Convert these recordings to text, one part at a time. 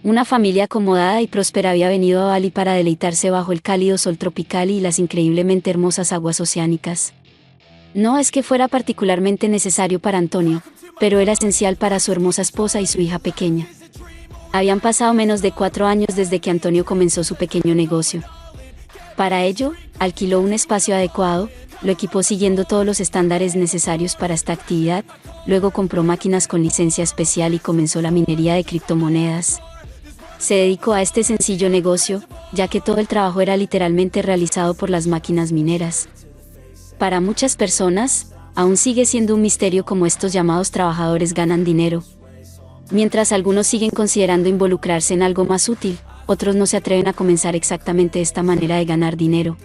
Una familia acomodada y próspera había venido a Bali para deleitarse bajo el cálido sol tropical y las increíblemente hermosas aguas oceánicas. No es que fuera particularmente necesario para Antonio, pero era esencial para su hermosa esposa y su hija pequeña. Habían pasado menos de 4 años desde que Antonio comenzó su pequeño negocio. Para ello, alquiló un espacio adecuado, lo equipó siguiendo todos los estándares necesarios para esta actividad, luego compró máquinas con licencia especial y comenzó la minería de criptomonedas. Se dedicó a este sencillo negocio, ya que todo el trabajo era literalmente realizado por las máquinas mineras. Para muchas personas, aún sigue siendo un misterio cómo estos llamados trabajadores ganan dinero. Mientras algunos siguen considerando involucrarse en algo más útil, otros no se atreven a comenzar exactamente esta manera de ganar dinero.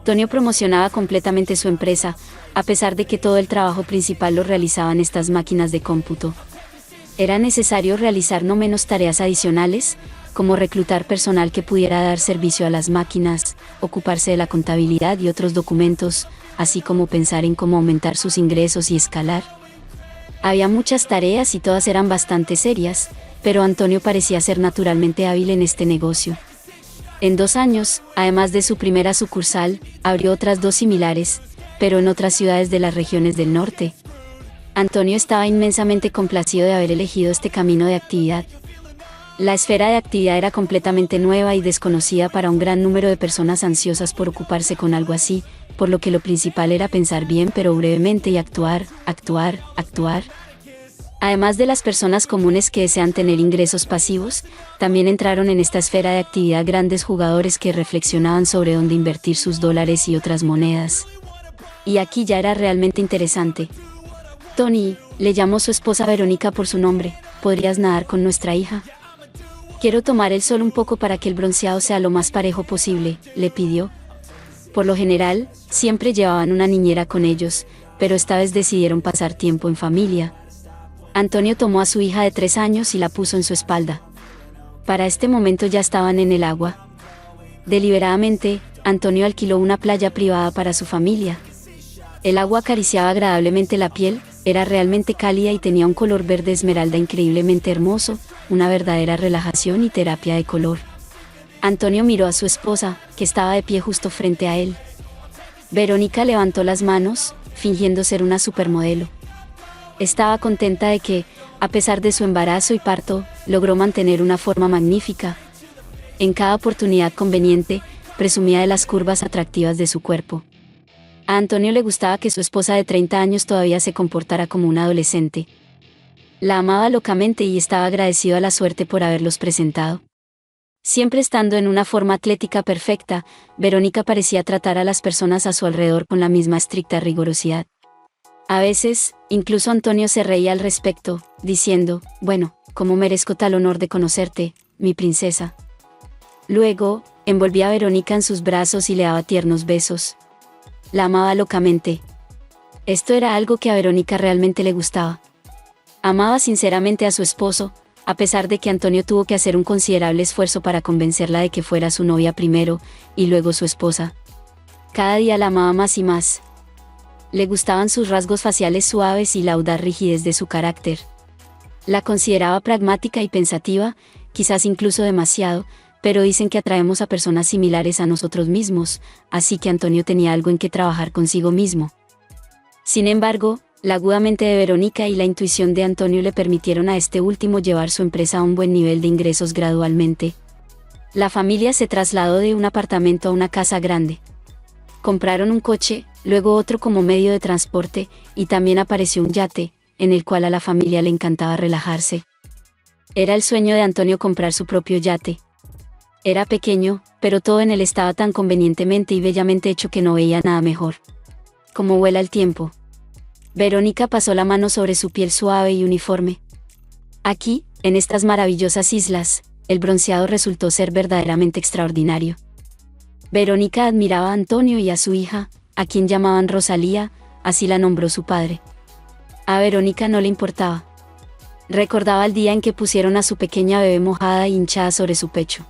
Antonio promocionaba completamente su empresa, a pesar de que todo el trabajo principal lo realizaban estas máquinas de cómputo. Era necesario realizar no menos tareas adicionales, como reclutar personal que pudiera dar servicio a las máquinas, ocuparse de la contabilidad y otros documentos, así como pensar en cómo aumentar sus ingresos y escalar. Había muchas tareas y todas eran bastante serias, pero Antonio parecía ser naturalmente hábil en este negocio. En 2 años, además de su primera sucursal, abrió otras 2 similares, pero en otras ciudades de las regiones del norte. Antonio estaba inmensamente complacido de haber elegido este camino de actividad. La esfera de actividad era completamente nueva y desconocida para un gran número de personas ansiosas por ocuparse con algo así, por lo que lo principal era pensar bien pero brevemente y actuar. Además de las personas comunes que desean tener ingresos pasivos, también entraron en esta esfera de actividad grandes jugadores que reflexionaban sobre dónde invertir sus dólares y otras monedas. Y aquí ya era realmente interesante. Tony, le llamó su esposa Verónica por su nombre, ¿podrías nadar con nuestra hija? Quiero tomar el sol un poco para que el bronceado sea lo más parejo posible, le pidió. Por lo general, siempre llevaban una niñera con ellos, pero esta vez decidieron pasar tiempo en familia. Antonio tomó a su hija de 3 años y la puso en su espalda. Para este momento ya estaban en el agua. Deliberadamente, Antonio alquiló una playa privada para su familia. El agua acariciaba agradablemente la piel, era realmente cálida y tenía un color verde esmeralda increíblemente hermoso, una verdadera relajación y terapia de color. Antonio miró a su esposa, que estaba de pie justo frente a él. Verónica levantó las manos, fingiendo ser una supermodelo. Estaba contenta de que, a pesar de su embarazo y parto, logró mantener una forma magnífica. En cada oportunidad conveniente, presumía de las curvas atractivas de su cuerpo. A Antonio le gustaba que su esposa de 30 años todavía se comportara como una adolescente. La amaba locamente y estaba agradecido a la suerte por haberlos presentado. Siempre estando en una forma atlética perfecta, Verónica parecía tratar a las personas a su alrededor con la misma estricta rigurosidad. A veces, incluso Antonio se reía al respecto, diciendo, «Bueno, ¿cómo merezco tal honor de conocerte, mi princesa?». Luego, envolvía a Verónica en sus brazos y le daba tiernos besos. La amaba locamente. Esto era algo que a Verónica realmente le gustaba. Amaba sinceramente a su esposo, a pesar de que Antonio tuvo que hacer un considerable esfuerzo para convencerla de que fuera su novia primero, y luego su esposa. Cada día la amaba más y más. Le gustaban sus rasgos faciales suaves y la audaz rigidez de su carácter. La consideraba pragmática y pensativa, quizás incluso demasiado, pero dicen que atraemos a personas similares a nosotros mismos, así que Antonio tenía algo en que trabajar consigo mismo. Sin embargo, la aguda mente de Verónica y la intuición de Antonio le permitieron a este último llevar su empresa a un buen nivel de ingresos gradualmente. La familia se trasladó de un apartamento a una casa grande. Compraron un coche, luego otro como medio de transporte, y también apareció un yate, en el cual a la familia le encantaba relajarse. Era el sueño de Antonio comprar su propio yate. Era pequeño, pero todo en él estaba tan convenientemente y bellamente hecho que no veía nada mejor. Como vuela el tiempo. Verónica pasó la mano sobre su piel suave y uniforme. Aquí, en estas maravillosas islas, el bronceado resultó ser verdaderamente extraordinario. Verónica admiraba a Antonio y a su hija, a quien llamaban Rosalía, así la nombró su padre. A Verónica no le importaba. Recordaba el día en que pusieron a su pequeña bebé mojada e hinchada sobre su pecho.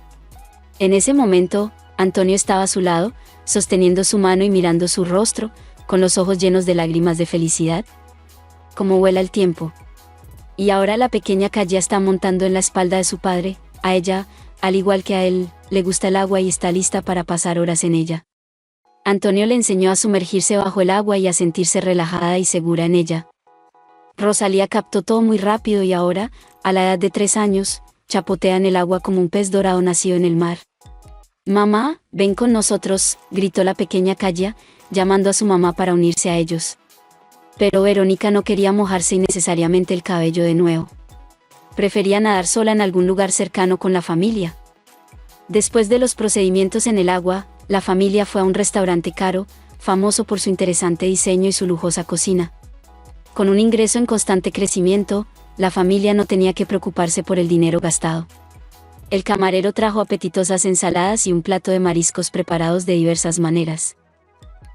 En ese momento, Antonio estaba a su lado, sosteniendo su mano y mirando su rostro, con los ojos llenos de lágrimas de felicidad. Cómo vuela el tiempo. Y ahora la pequeña Kaya está montando en la espalda de su padre, A ella, al igual que a él, le gusta el agua y está lista para pasar horas en ella. Antonio le enseñó a sumergirse bajo el agua y a sentirse relajada y segura en ella. Rosalía captó todo muy rápido y ahora, a la edad de 3 años, chapotea en el agua como un pez dorado nacido en el mar. «Mamá, ven con nosotros», gritó la pequeña Kaya, llamando a su mamá para unirse a ellos. Pero Verónica no quería mojarse innecesariamente el cabello de nuevo. Prefería nadar sola en algún lugar cercano con la familia. Después de los procedimientos en el agua, la familia fue a un restaurante caro, famoso por su interesante diseño y su lujosa cocina. Con un ingreso en constante crecimiento, la familia no tenía que preocuparse por el dinero gastado. El camarero trajo apetitosas ensaladas y un plato de mariscos preparados de diversas maneras.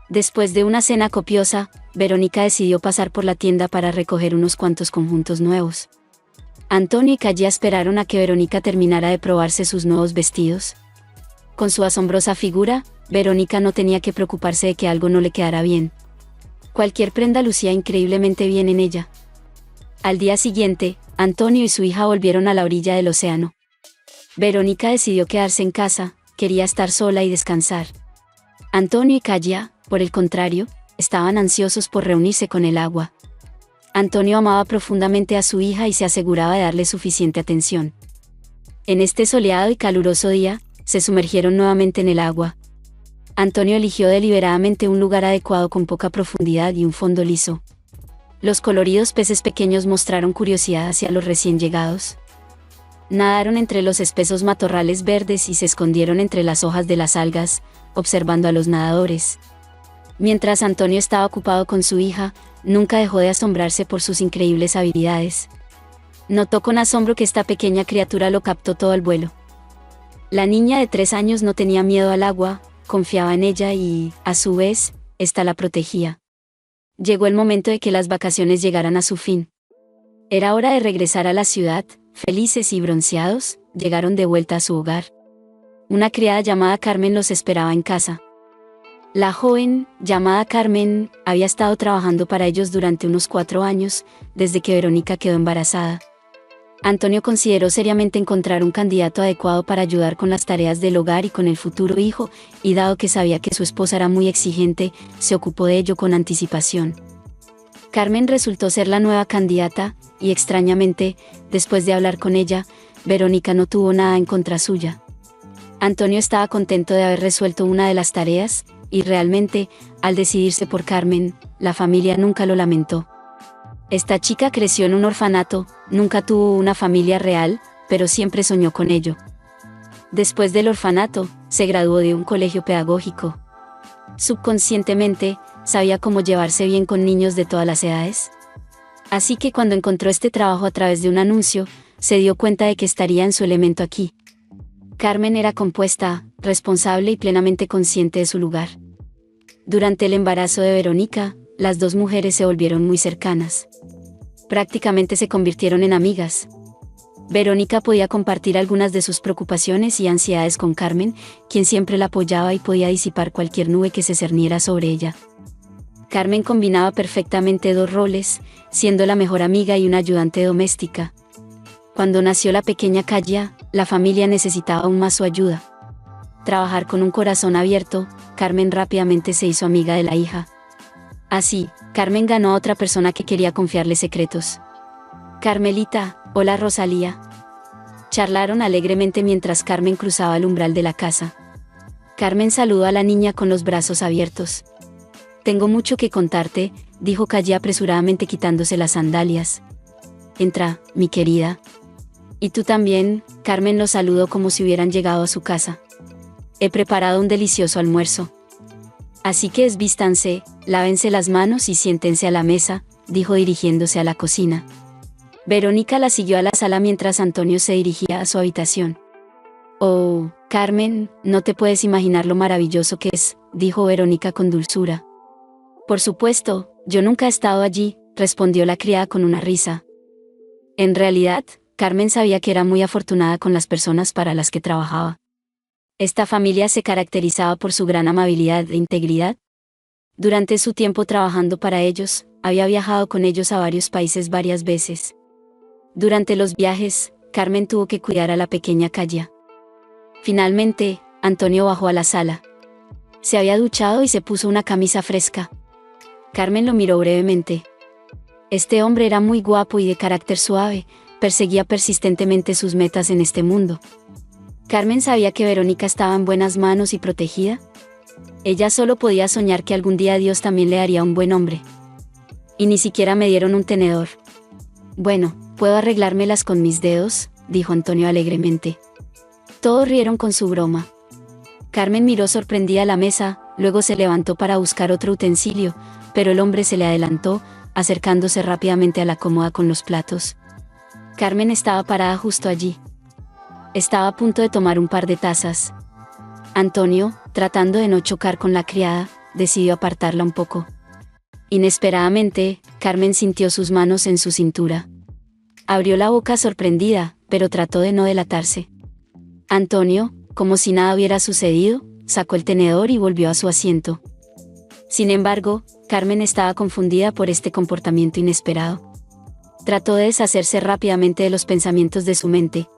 Después de una cena copiosa, Verónica decidió pasar por la tienda para recoger unos cuantos conjuntos nuevos. Antonio y Kaya esperaron a que Verónica terminara de probarse sus nuevos vestidos. Con su asombrosa figura, Verónica no tenía que preocuparse de que algo no le quedara bien. Cualquier prenda lucía increíblemente bien en ella. Al día siguiente, Antonio y su hija volvieron a la orilla del océano. Verónica decidió quedarse en casa, quería estar sola y descansar. Antonio y Kaya, por el contrario, estaban ansiosos por reunirse con el agua. Antonio amaba profundamente a su hija y se aseguraba de darle suficiente atención. En este soleado y caluroso día, se sumergieron nuevamente en el agua. Antonio eligió deliberadamente un lugar adecuado con poca profundidad y un fondo liso. Los coloridos peces pequeños mostraron curiosidad hacia los recién llegados. Nadaron entre los espesos matorrales verdes y se escondieron entre las hojas de las algas, observando a los nadadores. Mientras Antonio estaba ocupado con su hija, nunca dejó de asombrarse por sus increíbles habilidades. Notó con asombro que esta pequeña criatura lo captó todo al vuelo. La niña de 3 años no tenía miedo al agua, confiaba en ella y, a su vez, ésta la protegía. Llegó el momento de que las vacaciones llegaran a su fin. Era hora de regresar a la ciudad. Felices y bronceados, llegaron de vuelta a su hogar. Una criada llamada Carmen los esperaba en casa. La joven, llamada Carmen, había estado trabajando para ellos durante unos 4 años, desde que Verónica quedó embarazada. Antonio consideró seriamente encontrar un candidato adecuado para ayudar con las tareas del hogar y con el futuro hijo, y dado que sabía que su esposa era muy exigente, se ocupó de ello con anticipación. Carmen resultó ser la nueva candidata, y extrañamente, después de hablar con ella, Verónica no tuvo nada en contra suya. Antonio estaba contento de haber resuelto una de las tareas, y realmente, al decidirse por Carmen, la familia nunca lo lamentó. Esta chica creció en un orfanato, nunca tuvo una familia real, pero siempre soñó con ello. Después del orfanato, se graduó de un colegio pedagógico. Subconscientemente, sabía cómo llevarse bien con niños de todas las edades. Así que cuando encontró este trabajo a través de un anuncio, se dio cuenta de que estaría en su elemento aquí. Carmen era compuesta, responsable y plenamente consciente de su lugar. Durante el embarazo de Verónica, las dos mujeres se volvieron muy cercanas. Prácticamente se convirtieron en amigas. Verónica podía compartir algunas de sus preocupaciones y ansiedades con Carmen, quien siempre la apoyaba y podía disipar cualquier nube que se cerniera sobre ella. Carmen combinaba perfectamente 2 roles, siendo la mejor amiga y una ayudante doméstica. Cuando nació la pequeña Kaya, la familia necesitaba aún más su ayuda. Trabajar con un corazón abierto, Carmen rápidamente se hizo amiga de la hija. Así, Carmen ganó a otra persona que quería confiarle secretos. «Carmelita, hola Rosalía». Charlaron alegremente mientras Carmen cruzaba el umbral de la casa. Carmen saludó a la niña con los brazos abiertos. «Tengo mucho que contarte», dijo Kaya apresuradamente quitándose las sandalias. «Entra, mi querida». «Y tú también», Carmen los saludó como si hubieran llegado a su casa. «He preparado un delicioso almuerzo. Así que desvístanse, lávense las manos y siéntense a la mesa», dijo dirigiéndose a la cocina. Verónica la siguió a la sala mientras Antonio se dirigía a su habitación. «Oh, Carmen, no te puedes imaginar lo maravilloso que es», dijo Verónica con dulzura. «Por supuesto, yo nunca he estado allí», respondió la criada con una risa. En realidad, Carmen sabía que era muy afortunada con las personas para las que trabajaba. Esta familia se caracterizaba por su gran amabilidad e integridad. Durante su tiempo trabajando para ellos, había viajado con ellos a varios países varias veces. Durante los viajes, Carmen tuvo que cuidar a la pequeña Kaya. Finalmente, Antonio bajó a la sala. Se había duchado y se puso una camisa fresca. Carmen lo miró brevemente. Este hombre era muy guapo y de carácter suave, perseguía persistentemente sus metas en este mundo. Carmen sabía que Verónica estaba en buenas manos y protegida. Ella solo podía soñar que algún día Dios también le daría un buen hombre. Y ni siquiera me dieron un tenedor. Bueno, puedo arreglármelas con mis dedos, dijo Antonio alegremente. Todos rieron con su broma. Carmen miró sorprendida la mesa, luego se levantó para buscar otro utensilio, pero el hombre se le adelantó, acercándose rápidamente a la cómoda con los platos. Carmen estaba parada justo allí. Estaba a punto de tomar un par de tazas. Antonio, tratando de no chocar con la criada, decidió apartarla un poco. Inesperadamente, Carmen sintió sus manos en su cintura. Abrió la boca sorprendida, pero trató de no delatarse. Antonio, como si nada hubiera sucedido, sacó el tenedor y volvió a su asiento. Sin embargo, Carmen estaba confundida por este comportamiento inesperado. Trató de deshacerse rápidamente de los pensamientos de su mente.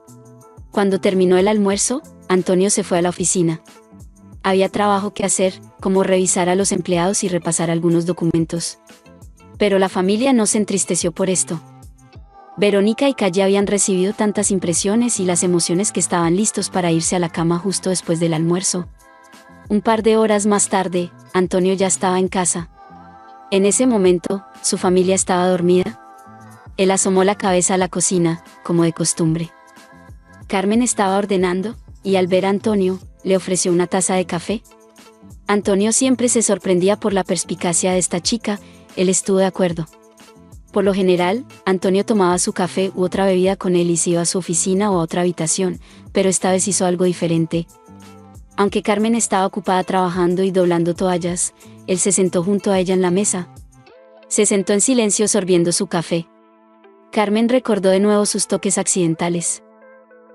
Cuando terminó el almuerzo, Antonio se fue a la oficina. Había trabajo que hacer, como revisar a los empleados y repasar algunos documentos. Pero la familia no se entristeció por esto. Verónica y Kaya habían recibido tantas impresiones y las emociones que estaban listos para irse a la cama justo después del almuerzo. Un par de horas más tarde, Antonio ya estaba en casa. En ese momento, su familia estaba dormida. Él asomó la cabeza a la cocina, como de costumbre. Carmen estaba ordenando, y al ver a Antonio, le ofreció una taza de café. Antonio siempre se sorprendía por la perspicacia de esta chica, él estuvo de acuerdo. Por lo general, Antonio tomaba su café u otra bebida con él y se iba a su oficina o a otra habitación, pero esta vez hizo algo diferente. Aunque Carmen estaba ocupada trabajando y doblando toallas, él se sentó junto a ella en la mesa. Se sentó en silencio sorbiendo su café. Carmen recordó de nuevo sus toques accidentales.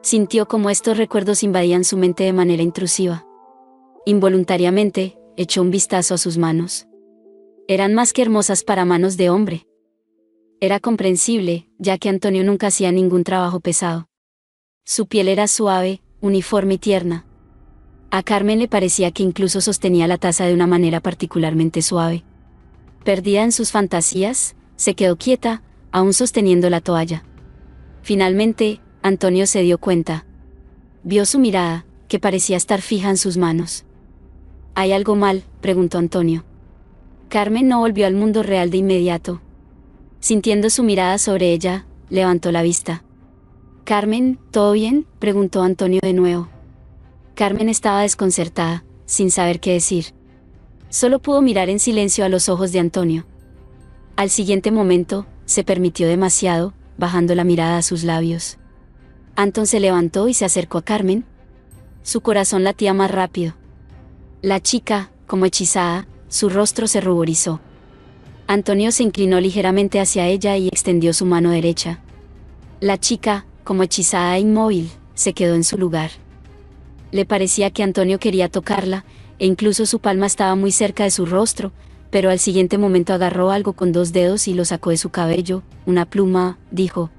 Sintió como estos recuerdos invadían su mente de manera intrusiva. Involuntariamente, echó un vistazo a sus manos. Eran más que hermosas para manos de hombre. Era comprensible, ya que Antonio nunca hacía ningún trabajo pesado. Su piel era suave, uniforme y tierna. A Carmen le parecía que incluso sostenía la taza de una manera particularmente suave. Perdida en sus fantasías, se quedó quieta, aún sosteniendo la toalla. Finalmente, Antonio se dio cuenta. Vio su mirada, que parecía estar fija en sus manos. ¿Hay algo mal?, preguntó Antonio. Carmen no volvió al mundo real de inmediato. Sintiendo su mirada sobre ella, levantó la vista. «Carmen, ¿todo bien?», preguntó Antonio de nuevo. Carmen estaba desconcertada, sin saber qué decir. Solo pudo mirar en silencio a los ojos de Antonio. Al siguiente momento, se permitió demasiado, bajando la mirada a sus labios. Anton se levantó y se acercó a Carmen. Su corazón latía más rápido. La chica, como hechizada, su rostro se ruborizó. Antonio se inclinó ligeramente hacia ella y extendió su mano derecha. La chica, como hechizada e inmóvil, se quedó en su lugar. Le parecía que Antonio quería tocarla, e incluso su palma estaba muy cerca de su rostro, pero al siguiente momento agarró algo con 2 dedos y lo sacó de su cabello, una pluma, dijo.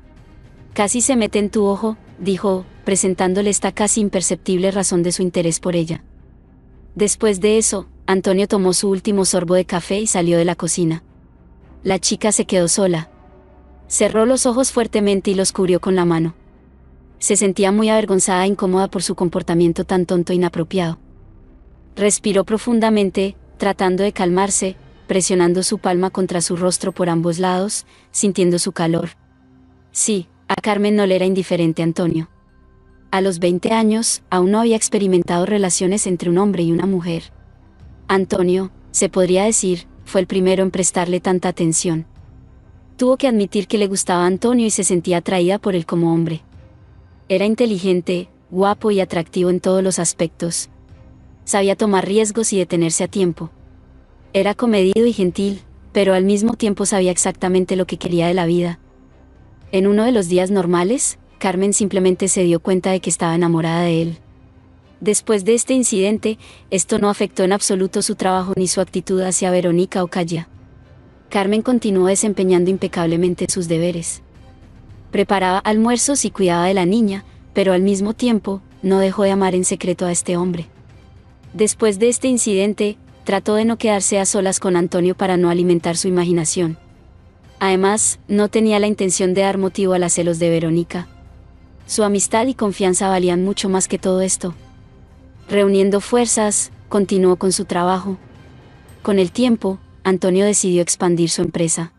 «Casi se mete en tu ojo», dijo, presentándole esta casi imperceptible razón de su interés por ella. Después de eso, Antonio tomó su último sorbo de café y salió de la cocina. La chica se quedó sola. Cerró los ojos fuertemente y los cubrió con la mano. Se sentía muy avergonzada e incómoda por su comportamiento tan tonto e inapropiado. Respiró profundamente, tratando de calmarse, presionando su palma contra su rostro por ambos lados, sintiendo su calor. Sí, a Carmen no le era indiferente Antonio. A los 20 años, aún no había experimentado relaciones entre un hombre y una mujer. Antonio, se podría decir, fue el primero en prestarle tanta atención. Tuvo que admitir que le gustaba a Antonio y se sentía atraída por él como hombre. Era inteligente, guapo y atractivo en todos los aspectos. Sabía tomar riesgos y detenerse a tiempo. Era comedido y gentil, pero al mismo tiempo sabía exactamente lo que quería de la vida. En uno de los días normales, Carmen simplemente se dio cuenta de que estaba enamorada de él. Después de este incidente, esto no afectó en absoluto su trabajo ni su actitud hacia Verónica o Kaya. Carmen continuó desempeñando impecablemente sus deberes. Preparaba almuerzos y cuidaba de la niña, pero al mismo tiempo, no dejó de amar en secreto a este hombre. Después de este incidente, trató de no quedarse a solas con Antonio para no alimentar su imaginación. Además, no tenía la intención de dar motivo a los celos de Verónica. Su amistad y confianza valían mucho más que todo esto. Reuniendo fuerzas, continuó con su trabajo. Con el tiempo, Antonio decidió expandir su empresa.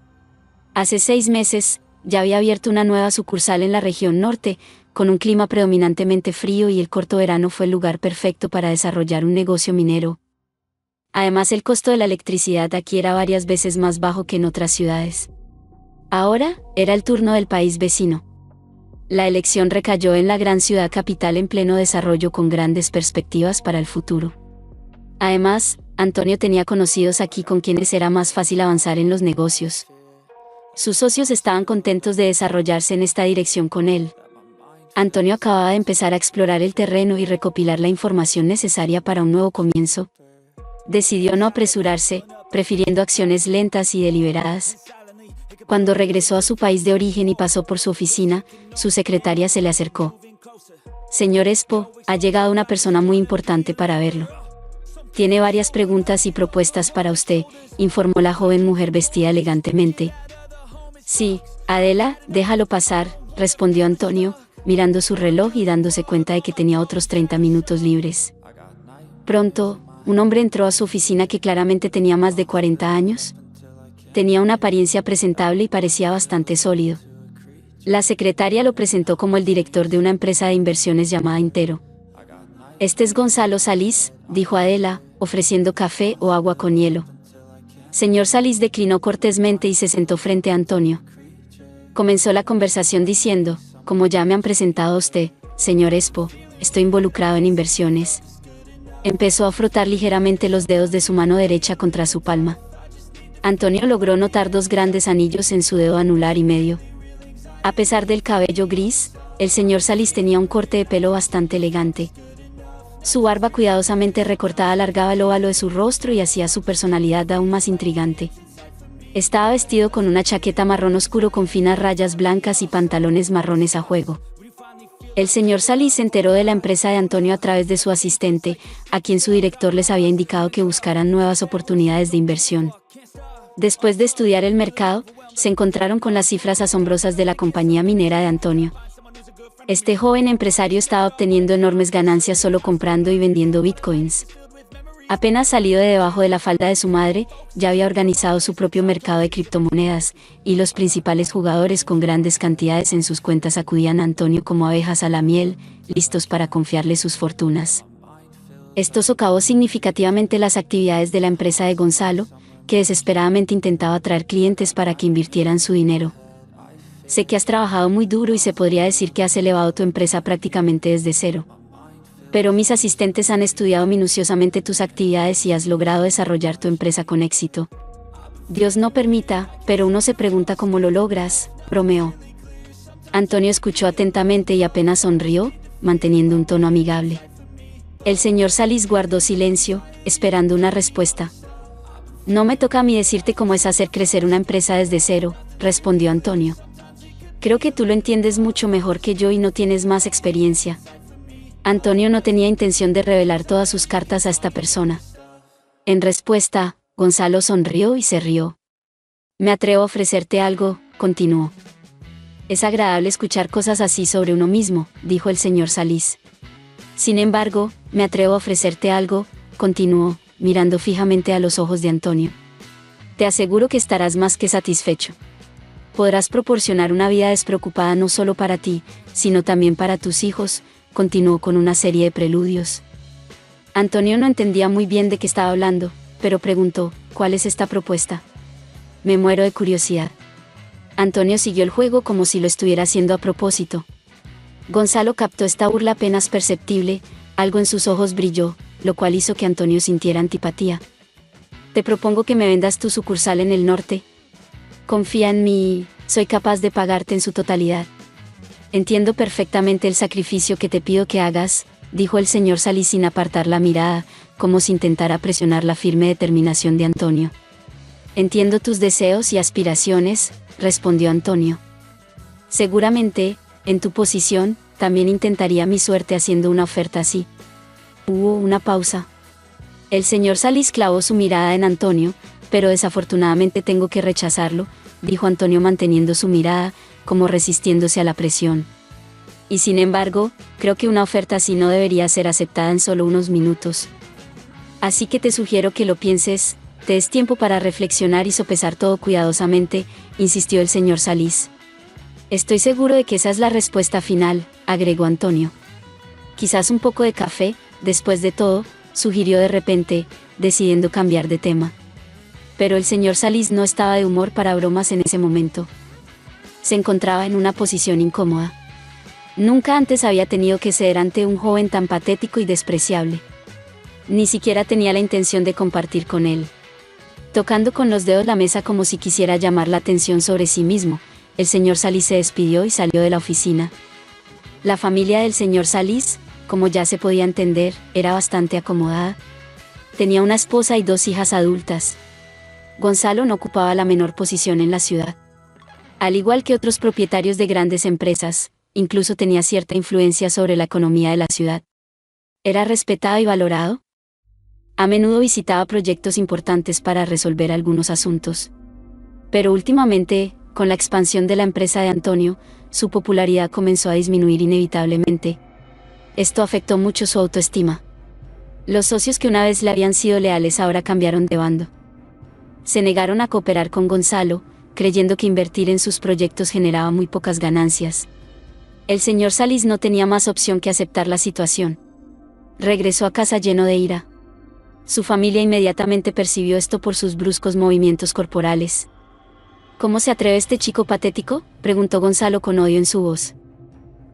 Hace 6 meses, ya había abierto una nueva sucursal en la región norte, con un clima predominantemente frío, y el corto verano fue el lugar perfecto para desarrollar un negocio minero. Además, el costo de la electricidad aquí era varias veces más bajo que en otras ciudades. Ahora, era el turno del país vecino. La elección recayó en la gran ciudad capital en pleno desarrollo, con grandes perspectivas para el futuro. Además, Antonio tenía conocidos aquí con quienes era más fácil avanzar en los negocios. Sus socios estaban contentos de desarrollarse en esta dirección con él. Antonio acababa de empezar a explorar el terreno y recopilar la información necesaria para un nuevo comienzo. Decidió no apresurarse, prefiriendo acciones lentas y deliberadas. Cuando regresó a su país de origen y pasó por su oficina, su secretaria se le acercó. «Señor Espo, ha llegado una persona muy importante para verlo. Tiene varias preguntas y propuestas para usted», informó la joven mujer vestida elegantemente. «Sí, Adela, déjalo pasar», respondió Antonio, mirando su reloj y dándose cuenta de que tenía otros 30 minutos libres. Pronto, un hombre entró a su oficina que claramente tenía más de 40 años. Tenía una apariencia presentable y parecía bastante sólido. La secretaria lo presentó como el director de una empresa de inversiones llamada Intero. «Este es Gonzalo Salís», dijo Adela, ofreciendo café o agua con hielo. Señor Salís declinó cortésmente y se sentó frente a Antonio. Comenzó la conversación diciendo: «Como ya me han presentado a usted, señor Espo, estoy involucrado en inversiones». Empezó a frotar ligeramente los dedos de su mano derecha contra su palma. Antonio logró notar 2 grandes anillos en su dedo anular y medio. A pesar del cabello gris, el señor Salís tenía un corte de pelo bastante elegante. Su barba cuidadosamente recortada alargaba el óvalo de su rostro y hacía su personalidad aún más intrigante. Estaba vestido con una chaqueta marrón oscuro con finas rayas blancas y pantalones marrones a juego. El señor Salís se enteró de la empresa de Antonio a través de su asistente, a quien su director les había indicado que buscaran nuevas oportunidades de inversión. Después de estudiar el mercado, se encontraron con las cifras asombrosas de la compañía minera de Antonio. Este joven empresario estaba obteniendo enormes ganancias solo comprando y vendiendo bitcoins. Apenas salido de debajo de la falda de su madre, ya había organizado su propio mercado de criptomonedas, y los principales jugadores con grandes cantidades en sus cuentas acudían a Antonio como abejas a la miel, listos para confiarle sus fortunas. Esto socavó significativamente las actividades de la empresa de Gonzalo, que desesperadamente intentaba atraer clientes para que invirtieran su dinero. «Sé que has trabajado muy duro y se podría decir que has elevado tu empresa prácticamente desde cero. Pero mis asistentes han estudiado minuciosamente tus actividades y has logrado desarrollar tu empresa con éxito. Dios no permita, pero uno se pregunta cómo lo logras», bromeó. Antonio escuchó atentamente y apenas sonrió, manteniendo un tono amigable. El señor Salís guardó silencio, esperando una respuesta. «No me toca a mí decirte cómo es hacer crecer una empresa desde cero», respondió Antonio. «Creo que tú lo entiendes mucho mejor que yo y no tienes más experiencia». Antonio no tenía intención de revelar todas sus cartas a esta persona. En respuesta, Gonzalo sonrió y se rió. «Me atrevo a ofrecerte algo», continuó. «Es agradable escuchar cosas así sobre uno mismo», dijo el señor Salís. «Sin embargo, me atrevo a ofrecerte algo», continuó, mirando fijamente a los ojos de Antonio. «Te aseguro que estarás más que satisfecho. Podrás proporcionar una vida despreocupada no solo para ti, sino también para tus hijos», continuó con una serie de preludios. Antonio no entendía muy bien de qué estaba hablando, pero preguntó: «¿Cuál es esta propuesta?». «Me muero de curiosidad». Antonio siguió el juego como si lo estuviera haciendo a propósito. Gonzalo captó esta burla apenas perceptible, algo en sus ojos brilló, lo cual hizo que Antonio sintiera antipatía. «Te propongo que me vendas tu sucursal en el norte. Confía en mí, soy capaz de pagarte en su totalidad». «Entiendo perfectamente el sacrificio que te pido que hagas», dijo el señor Salís sin apartar la mirada, como si intentara presionar la firme determinación de Antonio. «Entiendo tus deseos y aspiraciones», respondió Antonio. Seguramente, en tu posición, también intentaría mi suerte haciendo una oferta así. Hubo una pausa. El señor Salís clavó su mirada en Antonio, pero desafortunadamente tengo que rechazarlo, dijo Antonio manteniendo su mirada, como resistiéndose a la presión. Y sin embargo, creo que una oferta así no debería ser aceptada en solo unos minutos. Así que te sugiero que lo pienses, te des tiempo para reflexionar y sopesar todo cuidadosamente, insistió el señor Salís. Estoy seguro de que esa es la respuesta final, agregó Antonio. Quizás un poco de café, después de todo, sugirió de repente, decidiendo cambiar de tema. Pero el señor Salís no estaba de humor para bromas en ese momento. Se encontraba en una posición incómoda. Nunca antes había tenido que ceder ante un joven tan patético y despreciable. Ni siquiera tenía la intención de compartir con él. Tocando con los dedos la mesa como si quisiera llamar la atención sobre sí mismo, el señor Salís se despidió y salió de la oficina. La familia del señor Salís, como ya se podía entender, era bastante acomodada. Tenía una esposa y 2 hijas adultas. Gonzalo no ocupaba la menor posición en la ciudad. Al igual que otros propietarios de grandes empresas, incluso tenía cierta influencia sobre la economía de la ciudad. Era respetado y valorado. A menudo visitaba proyectos importantes para resolver algunos asuntos. Pero últimamente, con la expansión de la empresa de Antonio, su popularidad comenzó a disminuir inevitablemente. Esto afectó mucho su autoestima. Los socios que una vez le habían sido leales ahora cambiaron de bando. Se negaron a cooperar con Gonzalo, creyendo que invertir en sus proyectos generaba muy pocas ganancias. El señor Salís no tenía más opción que aceptar la situación. Regresó a casa lleno de ira. Su familia inmediatamente percibió esto por sus bruscos movimientos corporales. ¿Cómo se atreve este chico patético?, preguntó Gonzalo con odio en su voz.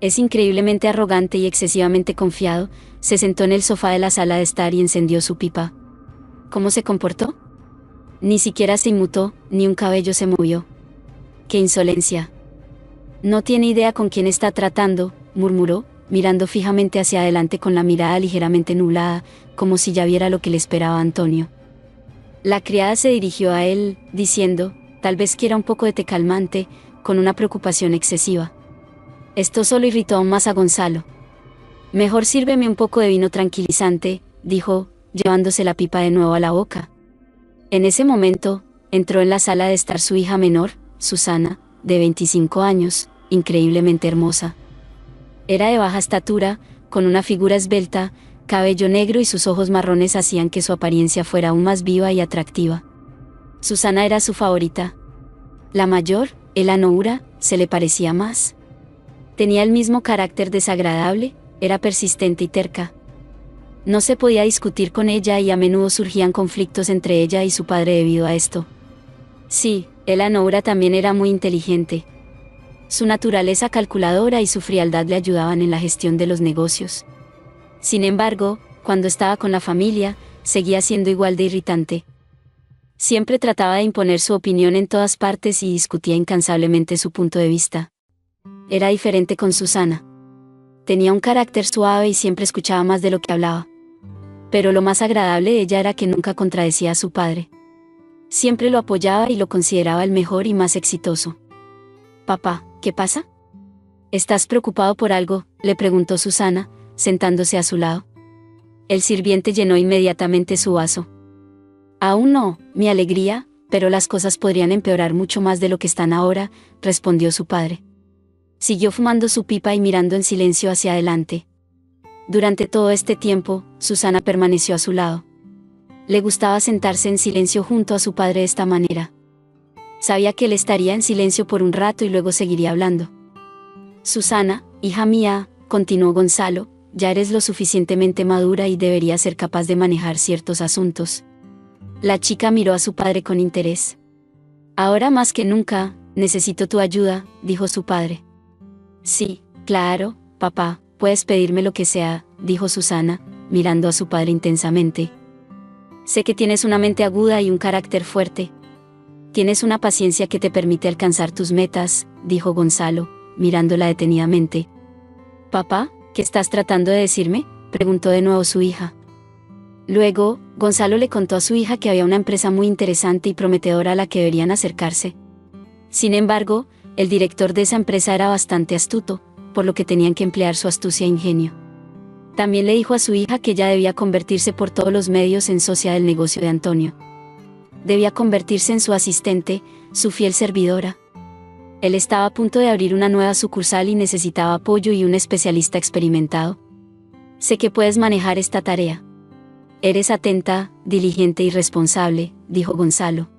Es increíblemente arrogante y excesivamente confiado. Se sentó en el sofá de la sala de estar y encendió su pipa. ¿Cómo se comportó? Ni siquiera se inmutó, ni un cabello se movió. ¡Qué insolencia! No tiene idea con quién está tratando, murmuró, mirando fijamente hacia adelante con la mirada ligeramente nublada, como si ya viera lo que le esperaba a Antonio. La criada se dirigió a él, diciendo, tal vez quiera un poco de té calmante, con una preocupación excesiva. Esto solo irritó aún más a Gonzalo. Mejor sírveme un poco de vino tranquilizante, dijo, llevándose la pipa de nuevo a la boca. En ese momento, entró en la sala de estar su hija menor, Susana, de 25 años, increíblemente hermosa. Era de baja estatura, con una figura esbelta, cabello negro y sus ojos marrones hacían que su apariencia fuera aún más viva y atractiva. Susana era su favorita. La mayor, Eleonora, se le parecía más. Tenía el mismo carácter desagradable, era persistente y terca. No se podía discutir con ella y a menudo surgían conflictos entre ella y su padre debido a esto. Sí, Eleonora también era muy inteligente. Su naturaleza calculadora y su frialdad le ayudaban en la gestión de los negocios. Sin embargo, cuando estaba con la familia, seguía siendo igual de irritante. Siempre trataba de imponer su opinión en todas partes y discutía incansablemente su punto de vista. Era diferente con Susana. Tenía un carácter suave y siempre escuchaba más de lo que hablaba. Pero lo más agradable de ella era que nunca contradecía a su padre. Siempre lo apoyaba y lo consideraba el mejor y más exitoso. «Papá, ¿qué pasa? ¿Estás preocupado por algo?», le preguntó Susana, sentándose a su lado. El sirviente llenó inmediatamente su vaso. «Aún no, mi alegría, pero las cosas podrían empeorar mucho más de lo que están ahora», respondió su padre. Siguió fumando su pipa y mirando en silencio hacia adelante. Durante todo este tiempo, Susana permaneció a su lado. Le gustaba sentarse en silencio junto a su padre de esta manera. Sabía que él estaría en silencio por un rato y luego seguiría hablando. «Susana, hija mía», continuó Gonzalo, «ya eres lo suficientemente madura y deberías ser capaz de manejar ciertos asuntos». La chica miró a su padre con interés. «Ahora más que nunca, necesito tu ayuda», dijo su padre. «Sí, claro, papá, puedes pedirme lo que sea», dijo Susana, mirando a su padre intensamente. «Sé que tienes una mente aguda y un carácter fuerte. Tienes una paciencia que te permite alcanzar tus metas», dijo Gonzalo, mirándola detenidamente. «Papá, ¿qué estás tratando de decirme?», preguntó de nuevo su hija. Luego, Gonzalo le contó a su hija que había una empresa muy interesante y prometedora a la que deberían acercarse. Sin embargo, El director de esa empresa era bastante astuto, por lo que tenían que emplear su astucia e ingenio. También le dijo a su hija que ella debía convertirse por todos los medios en socia del negocio de Antonio. Debía convertirse en su asistente, su fiel servidora. Él estaba a punto de abrir una nueva sucursal y necesitaba apoyo y un especialista experimentado. Sé que puedes manejar esta tarea. Eres atenta, diligente y responsable, dijo Gonzalo.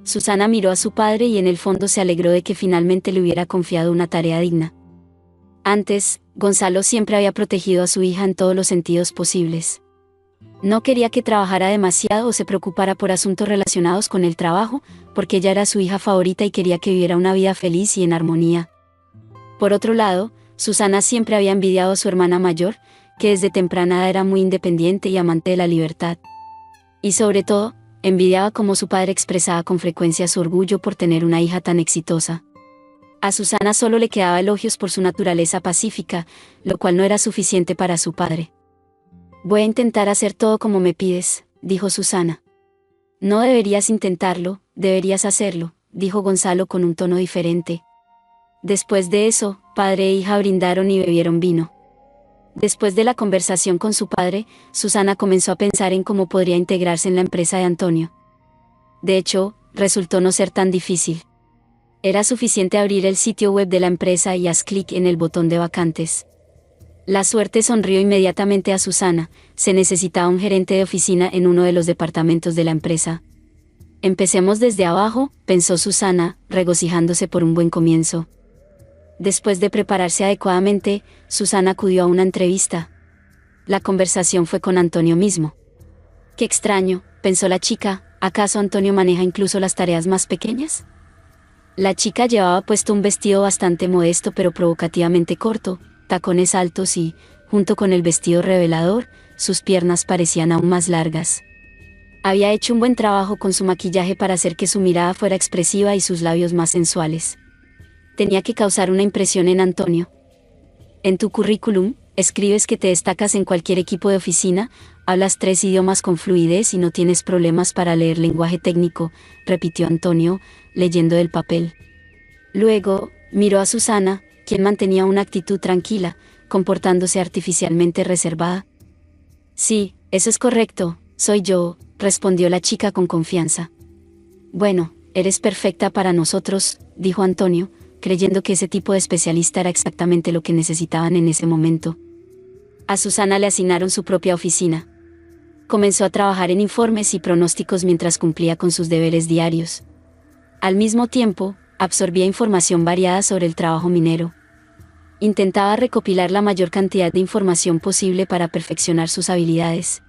Susana miró a su padre y en el fondo se alegró de que finalmente le hubiera confiado una tarea digna. Antes, Gonzalo siempre había protegido a su hija en todos los sentidos posibles. No quería que trabajara demasiado o se preocupara por asuntos relacionados con el trabajo, porque ella era su hija favorita y quería que viviera una vida feliz y en armonía. Por otro lado, Susana siempre había envidiado a su hermana mayor, que desde temprana edad era muy independiente y amante de la libertad. Y sobre todo, envidiaba cómo su padre expresaba con frecuencia su orgullo por tener una hija tan exitosa. A Susana solo le quedaba elogios por su naturaleza pacífica, lo cual no era suficiente para su padre. Voy a intentar hacer todo como me pides, dijo Susana. No deberías intentarlo, deberías hacerlo, dijo Gonzalo con un tono diferente. Después de eso, padre e hija brindaron y bebieron vino. Después de la conversación con su padre, Susana comenzó a pensar en cómo podría integrarse en la empresa de Antonio. De hecho, resultó no ser tan difícil. Era suficiente abrir el sitio web de la empresa y haz clic en el botón de vacantes. La suerte sonrió inmediatamente a Susana, se necesitaba un gerente de oficina en uno de los departamentos de la empresa. Empecemos desde abajo, pensó Susana, regocijándose por un buen comienzo. Después de prepararse adecuadamente, Susana acudió a una entrevista. La conversación fue con Antonio mismo. Qué extraño, pensó la chica, ¿acaso Antonio maneja incluso las tareas más pequeñas? La chica llevaba puesto un vestido bastante modesto pero provocativamente corto, tacones altos y, junto con el vestido revelador, sus piernas parecían aún más largas. Había hecho un buen trabajo con su maquillaje para hacer que su mirada fuera expresiva y sus labios más sensuales. Tenía que causar una impresión en Antonio. En tu currículum, escribes que te destacas en cualquier equipo de oficina, hablas 3 idiomas con fluidez y no tienes problemas para leer lenguaje técnico, repitió Antonio, leyendo del papel. Luego, miró a Susana, quien mantenía una actitud tranquila, comportándose artificialmente reservada. Sí, eso es correcto, soy yo, respondió la chica con confianza. Bueno, eres perfecta para nosotros, dijo Antonio, creyendo que ese tipo de especialista era exactamente lo que necesitaban en ese momento. A Susana le asignaron su propia oficina. Comenzó a trabajar en informes y pronósticos mientras cumplía con sus deberes diarios. Al mismo tiempo, absorbía información variada sobre el trabajo minero. Intentaba recopilar la mayor cantidad de información posible para perfeccionar sus habilidades.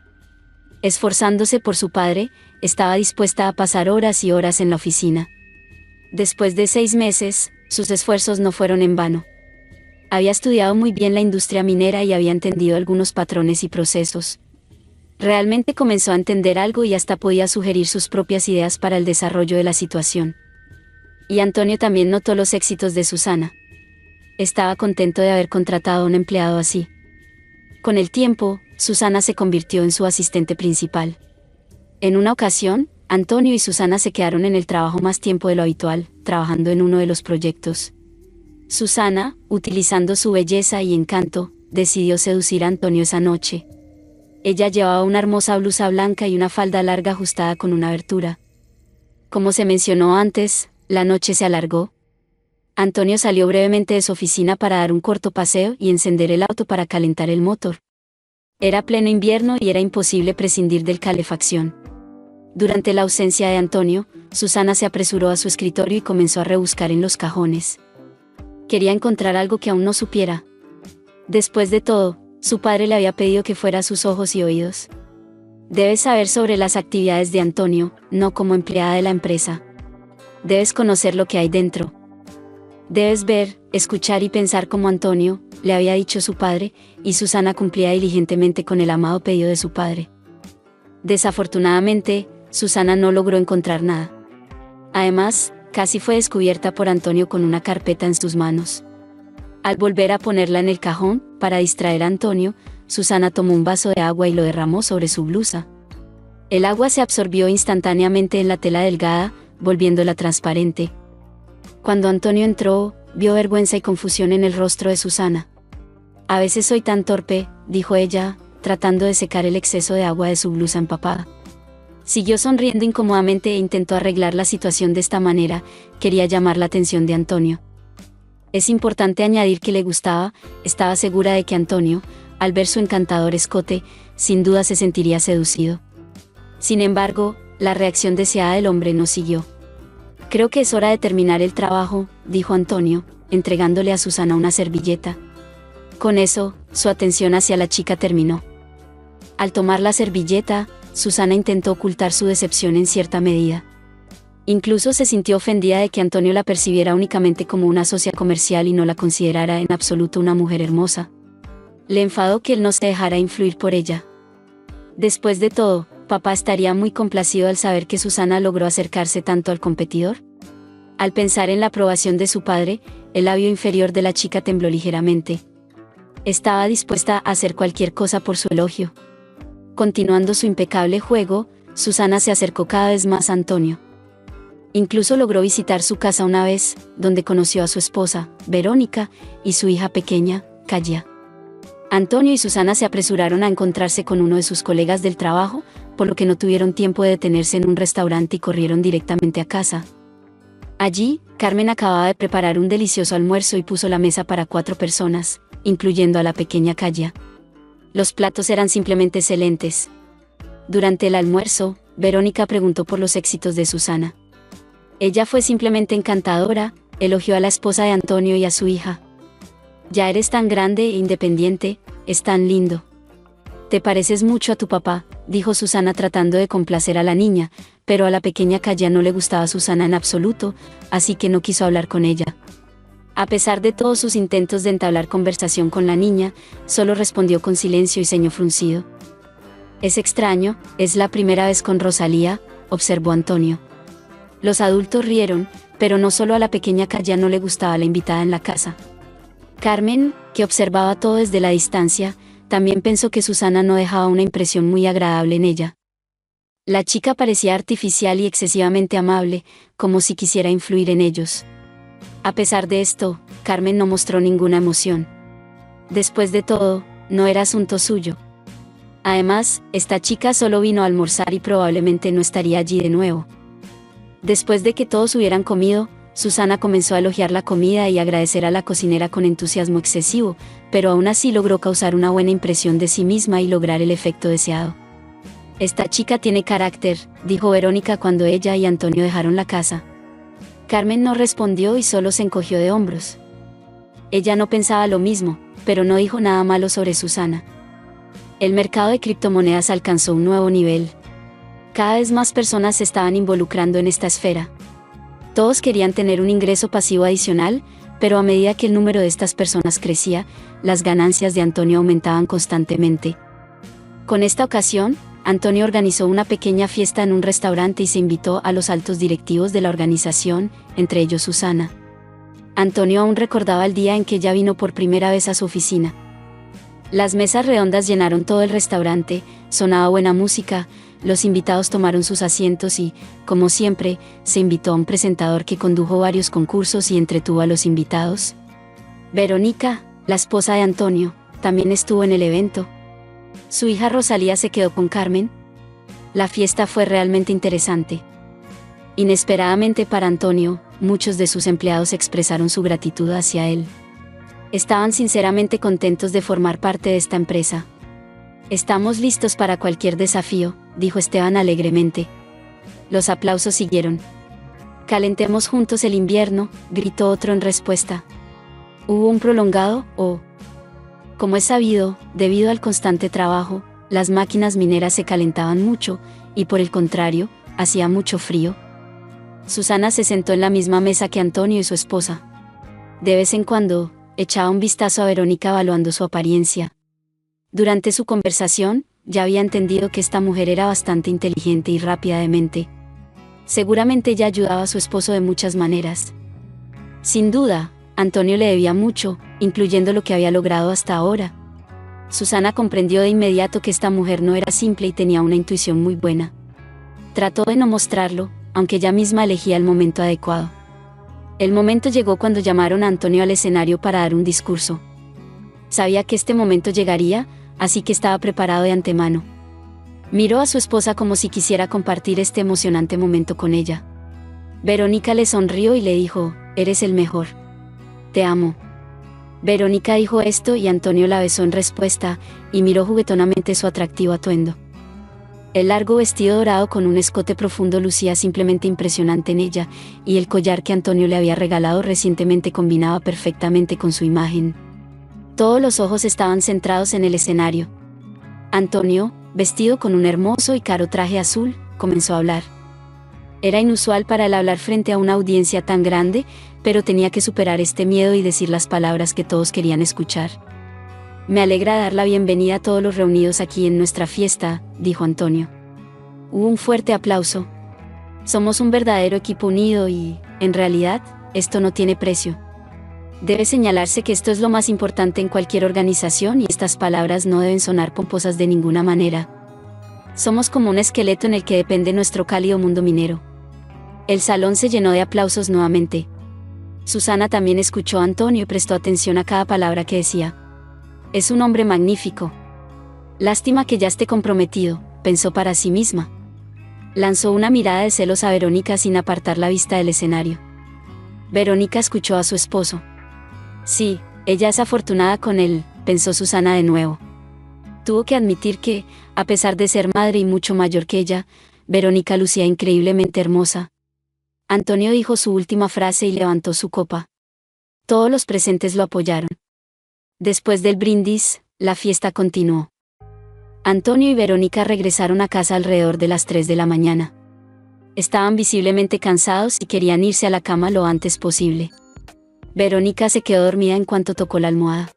Esforzándose por su padre, estaba dispuesta a pasar horas y horas en la oficina. Después de 6 meses, sus esfuerzos no fueron en vano. Había estudiado muy bien la industria minera y había entendido algunos patrones y procesos. Realmente comenzó a entender algo y hasta podía sugerir sus propias ideas para el desarrollo de la situación. Y Antonio también notó los éxitos de Susana. Estaba contento de haber contratado a un empleado así. Con el tiempo, Susana se convirtió en su asistente principal. En una ocasión, Antonio y Susana se quedaron en el trabajo más tiempo de lo habitual, trabajando en uno de los proyectos. Susana, utilizando su belleza y encanto, decidió seducir a Antonio esa noche. Ella llevaba una hermosa blusa blanca y una falda larga ajustada con una abertura. Como se mencionó antes, la noche se alargó. Antonio salió brevemente de su oficina para dar un corto paseo y encender el auto para calentar el motor. Era pleno invierno y era imposible prescindir del calefacción. Durante la ausencia de Antonio, Susana se apresuró a su escritorio y comenzó a rebuscar en los cajones. Quería encontrar algo que aún no supiera. Después de todo, su padre le había pedido que fuera a sus ojos y oídos. Debes saber sobre las actividades de Antonio, no como empleada de la empresa. Debes conocer lo que hay dentro. Debes ver, escuchar y pensar como Antonio, le había dicho su padre, y Susana cumplía diligentemente con el amado pedido de su padre. Desafortunadamente, Susana no logró encontrar nada. Además, casi fue descubierta por Antonio con una carpeta en sus manos. Al volver a ponerla en el cajón, para distraer a Antonio, Susana tomó un vaso de agua y lo derramó sobre su blusa. El agua se absorbió instantáneamente en la tela delgada, volviéndola transparente. Cuando Antonio entró, vio vergüenza y confusión en el rostro de Susana. A veces soy tan torpe, dijo ella, tratando de secar el exceso de agua de su blusa empapada. Siguió sonriendo incómodamente e intentó arreglar la situación de esta manera, quería llamar la atención de Antonio. Es importante añadir que le gustaba, estaba segura de que Antonio, al ver su encantador escote, sin duda se sentiría seducido. Sin embargo, la reacción deseada del hombre no siguió. Creo que es hora de terminar el trabajo, dijo Antonio, entregándole a Susana una servilleta. Con eso, su atención hacia la chica terminó. Al tomar la servilleta, Susana intentó ocultar su decepción en cierta medida. Incluso se sintió ofendida de que Antonio la percibiera únicamente como una socia comercial y no la considerara en absoluto una mujer hermosa. Le enfadó que él no se dejara influir por ella. Después de todo, papá estaría muy complacido al saber que Susana logró acercarse tanto al competidor. Al pensar en la aprobación de su padre, el labio inferior de la chica tembló ligeramente. Estaba dispuesta a hacer cualquier cosa por su elogio. Continuando su impecable juego, Susana se acercó cada vez más a Antonio. Incluso logró visitar su casa una vez, donde conoció a su esposa, Verónica, y su hija pequeña, Kaya. Antonio y Susana se apresuraron a encontrarse con uno de sus colegas del trabajo, por lo que no tuvieron tiempo de detenerse en un restaurante y corrieron directamente a casa. Allí, Carmen acababa de preparar un delicioso almuerzo y puso la mesa para 4 personas, incluyendo a la pequeña Kaya. Los platos eran simplemente excelentes. Durante el almuerzo, Verónica preguntó por los éxitos de Susana. Ella fue simplemente encantadora, elogió a la esposa de Antonio y a su hija. Ya eres tan grande e independiente, es tan lindo. Te pareces mucho a tu papá, dijo Susana tratando de complacer a la niña, pero a la pequeña Kaya no le gustaba Susana en absoluto, así que no quiso hablar con ella. A pesar de todos sus intentos de entablar conversación con la niña, solo respondió con silencio y ceño fruncido. Es extraño, es la primera vez con Rosalía, observó Antonio. Los adultos rieron, pero no solo a la pequeña Kaya no le gustaba la invitada en la casa. Carmen, que observaba todo desde la distancia, también pensó que Susana no dejaba una impresión muy agradable en ella. La chica parecía artificial y excesivamente amable, como si quisiera influir en ellos. A pesar de esto, Carmen no mostró ninguna emoción. Después de todo, no era asunto suyo. Además, esta chica solo vino a almorzar y probablemente no estaría allí de nuevo. Después de que todos hubieran comido, Susana comenzó a elogiar la comida y agradecer a la cocinera con entusiasmo excesivo, pero aún así logró causar una buena impresión de sí misma y lograr el efecto deseado. Esta chica tiene carácter, dijo Verónica cuando ella y Antonio dejaron la casa. Carmen no respondió y solo se encogió de hombros. Ella no pensaba lo mismo, pero no dijo nada malo sobre Susana. El mercado de criptomonedas alcanzó un nuevo nivel. Cada vez más personas se estaban involucrando en esta esfera. Todos querían tener un ingreso pasivo adicional, pero a medida que el número de estas personas crecía, las ganancias de Antonio aumentaban constantemente. Con esta ocasión, Antonio organizó una pequeña fiesta en un restaurante y se invitó a los altos directivos de la organización, entre ellos Susana. Antonio aún recordaba el día en que ella vino por primera vez a su oficina. Las mesas redondas llenaron todo el restaurante, sonaba buena música, los invitados tomaron sus asientos y, como siempre, se invitó a un presentador que condujo varios concursos y entretuvo a los invitados. Verónica, la esposa de Antonio, también estuvo en el evento. Su hija Rosalía se quedó con Carmen. La fiesta fue realmente interesante. Inesperadamente para Antonio, muchos de sus empleados expresaron su gratitud hacia él. Estaban sinceramente contentos de formar parte de esta empresa. Estamos listos para cualquier desafío, dijo Esteban alegremente. Los aplausos siguieron. Calentemos juntos el invierno, gritó otro en respuesta. ¿Hubo un prolongado, o? Como es sabido, debido al constante trabajo, las máquinas mineras se calentaban mucho, y por el contrario, hacía mucho frío. Susana se sentó en la misma mesa que Antonio y su esposa. De vez en cuando, echaba un vistazo a Verónica evaluando su apariencia. Durante su conversación, ya había entendido que esta mujer era bastante inteligente y rápida de mente. Seguramente ella ayudaba a su esposo de muchas maneras. Sin duda, Antonio le debía mucho, incluyendo lo que había logrado hasta ahora. Susana comprendió de inmediato que esta mujer no era simple y tenía una intuición muy buena. Trató de no mostrarlo, aunque ella misma elegía el momento adecuado. El momento llegó cuando llamaron a Antonio al escenario para dar un discurso. Sabía que este momento llegaría, así que estaba preparado de antemano. Miró a su esposa como si quisiera compartir este emocionante momento con ella. Verónica le sonrió y le dijo: «Eres el mejor. Te amo». Verónica dijo esto y Antonio la besó en respuesta, y miró juguetonamente su atractivo atuendo. El largo vestido dorado con un escote profundo lucía simplemente impresionante en ella, y el collar que Antonio le había regalado recientemente combinaba perfectamente con su imagen. Todos los ojos estaban centrados en el escenario. Antonio, vestido con un hermoso y caro traje azul, comenzó a hablar. Era inusual para él hablar frente a una audiencia tan grande, pero tenía que superar este miedo y decir las palabras que todos querían escuchar. «Me alegra dar la bienvenida a todos los reunidos aquí en nuestra fiesta», dijo Antonio. Hubo un fuerte aplauso. «Somos un verdadero equipo unido y, en realidad, esto no tiene precio. Debe señalarse que esto es lo más importante en cualquier organización y estas palabras no deben sonar pomposas de ninguna manera. Somos como un esqueleto en el que depende nuestro cálido mundo minero». El salón se llenó de aplausos nuevamente. Susana también escuchó a Antonio y prestó atención a cada palabra que decía. «Es un hombre magnífico. Lástima que ya esté comprometido», pensó para sí misma. Lanzó una mirada de celos a Verónica sin apartar la vista del escenario. Verónica escuchó a su esposo. «Sí, ella es afortunada con él», pensó Susana de nuevo. Tuvo que admitir que, a pesar de ser madre y mucho mayor que ella, Verónica lucía increíblemente hermosa. Antonio dijo su última frase y levantó su copa. Todos los presentes lo apoyaron. Después del brindis, la fiesta continuó. Antonio y Verónica regresaron a casa alrededor de las 3 de la mañana. Estaban visiblemente cansados y querían irse a la cama lo antes posible. Verónica se quedó dormida en cuanto tocó la almohada.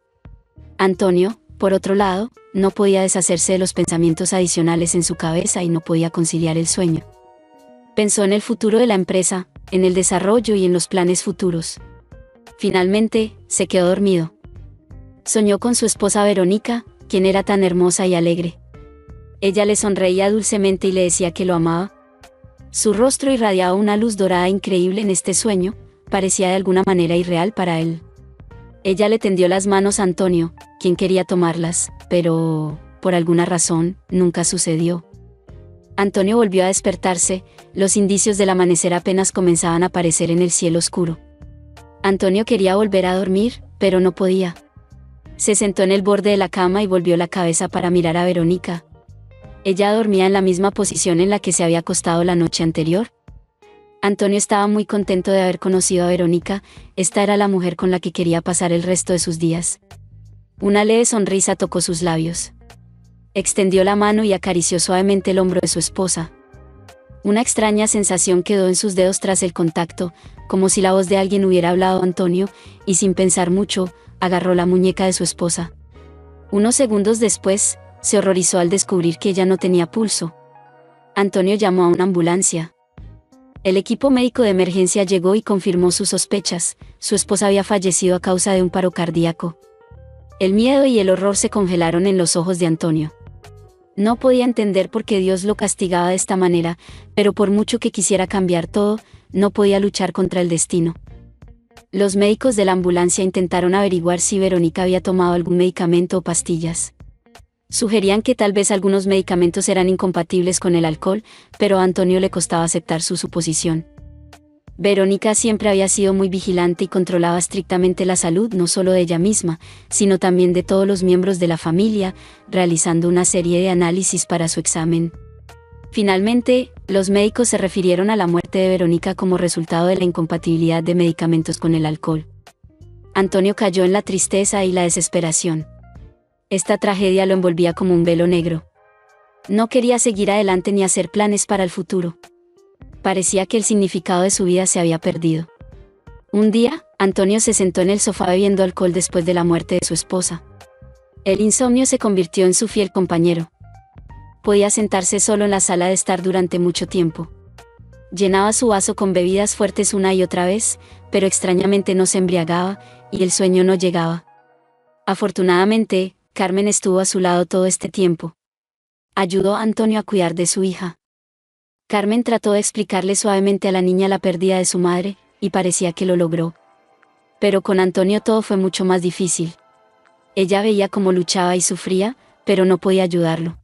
Antonio, por otro lado, no podía deshacerse de los pensamientos adicionales en su cabeza y no podía conciliar el sueño. Pensó en el futuro de la empresa, en el desarrollo y en los planes futuros. Finalmente, se quedó dormido. Soñó con su esposa Verónica, quien era tan hermosa y alegre. Ella le sonreía dulcemente y le decía que lo amaba. Su rostro irradiaba una luz dorada increíble en este sueño, parecía de alguna manera irreal para él. Ella le tendió las manos a Antonio, quien quería tomarlas, pero, por alguna razón, nunca sucedió. Antonio volvió a despertarse, los indicios del amanecer apenas comenzaban a aparecer en el cielo oscuro. Antonio quería volver a dormir, pero no podía. Se sentó en el borde de la cama y volvió la cabeza para mirar a Verónica. Ella dormía en la misma posición en la que se había acostado la noche anterior. Antonio estaba muy contento de haber conocido a Verónica, esta era la mujer con la que quería pasar el resto de sus días. Una leve sonrisa tocó sus labios. Extendió la mano y acarició suavemente el hombro de su esposa. Una extraña sensación quedó en sus dedos tras el contacto, como si la voz de alguien hubiera hablado a Antonio, y sin pensar mucho, agarró la muñeca de su esposa. Unos segundos después, se horrorizó al descubrir que ella no tenía pulso. Antonio llamó a una ambulancia. El equipo médico de emergencia llegó y confirmó sus sospechas, su esposa había fallecido a causa de un paro cardíaco. El miedo y el horror se congelaron en los ojos de Antonio. No podía entender por qué Dios lo castigaba de esta manera, pero por mucho que quisiera cambiar todo, no podía luchar contra el destino. Los médicos de la ambulancia intentaron averiguar si Verónica había tomado algún medicamento o pastillas. Sugerían que tal vez algunos medicamentos eran incompatibles con el alcohol, pero a Antonio le costaba aceptar su suposición. Verónica siempre había sido muy vigilante y controlaba estrictamente la salud no solo de ella misma, sino también de todos los miembros de la familia, realizando una serie de análisis para su examen. Finalmente, los médicos se refirieron a la muerte de Verónica como resultado de la incompatibilidad de medicamentos con el alcohol. Antonio cayó en la tristeza y la desesperación. Esta tragedia lo envolvía como un velo negro. No quería seguir adelante ni hacer planes para el futuro. Parecía que el significado de su vida se había perdido. Un día, Antonio se sentó en el sofá bebiendo alcohol después de la muerte de su esposa. El insomnio se convirtió en su fiel compañero. Podía sentarse solo en la sala de estar durante mucho tiempo. Llenaba su vaso con bebidas fuertes una y otra vez, pero extrañamente no se embriagaba, y el sueño no llegaba. Afortunadamente, Carmen estuvo a su lado todo este tiempo. Ayudó a Antonio a cuidar de su hija. Carmen trató de explicarle suavemente a la niña la pérdida de su madre, y parecía que lo logró. Pero con Antonio todo fue mucho más difícil. Ella veía cómo luchaba y sufría, pero no podía ayudarlo.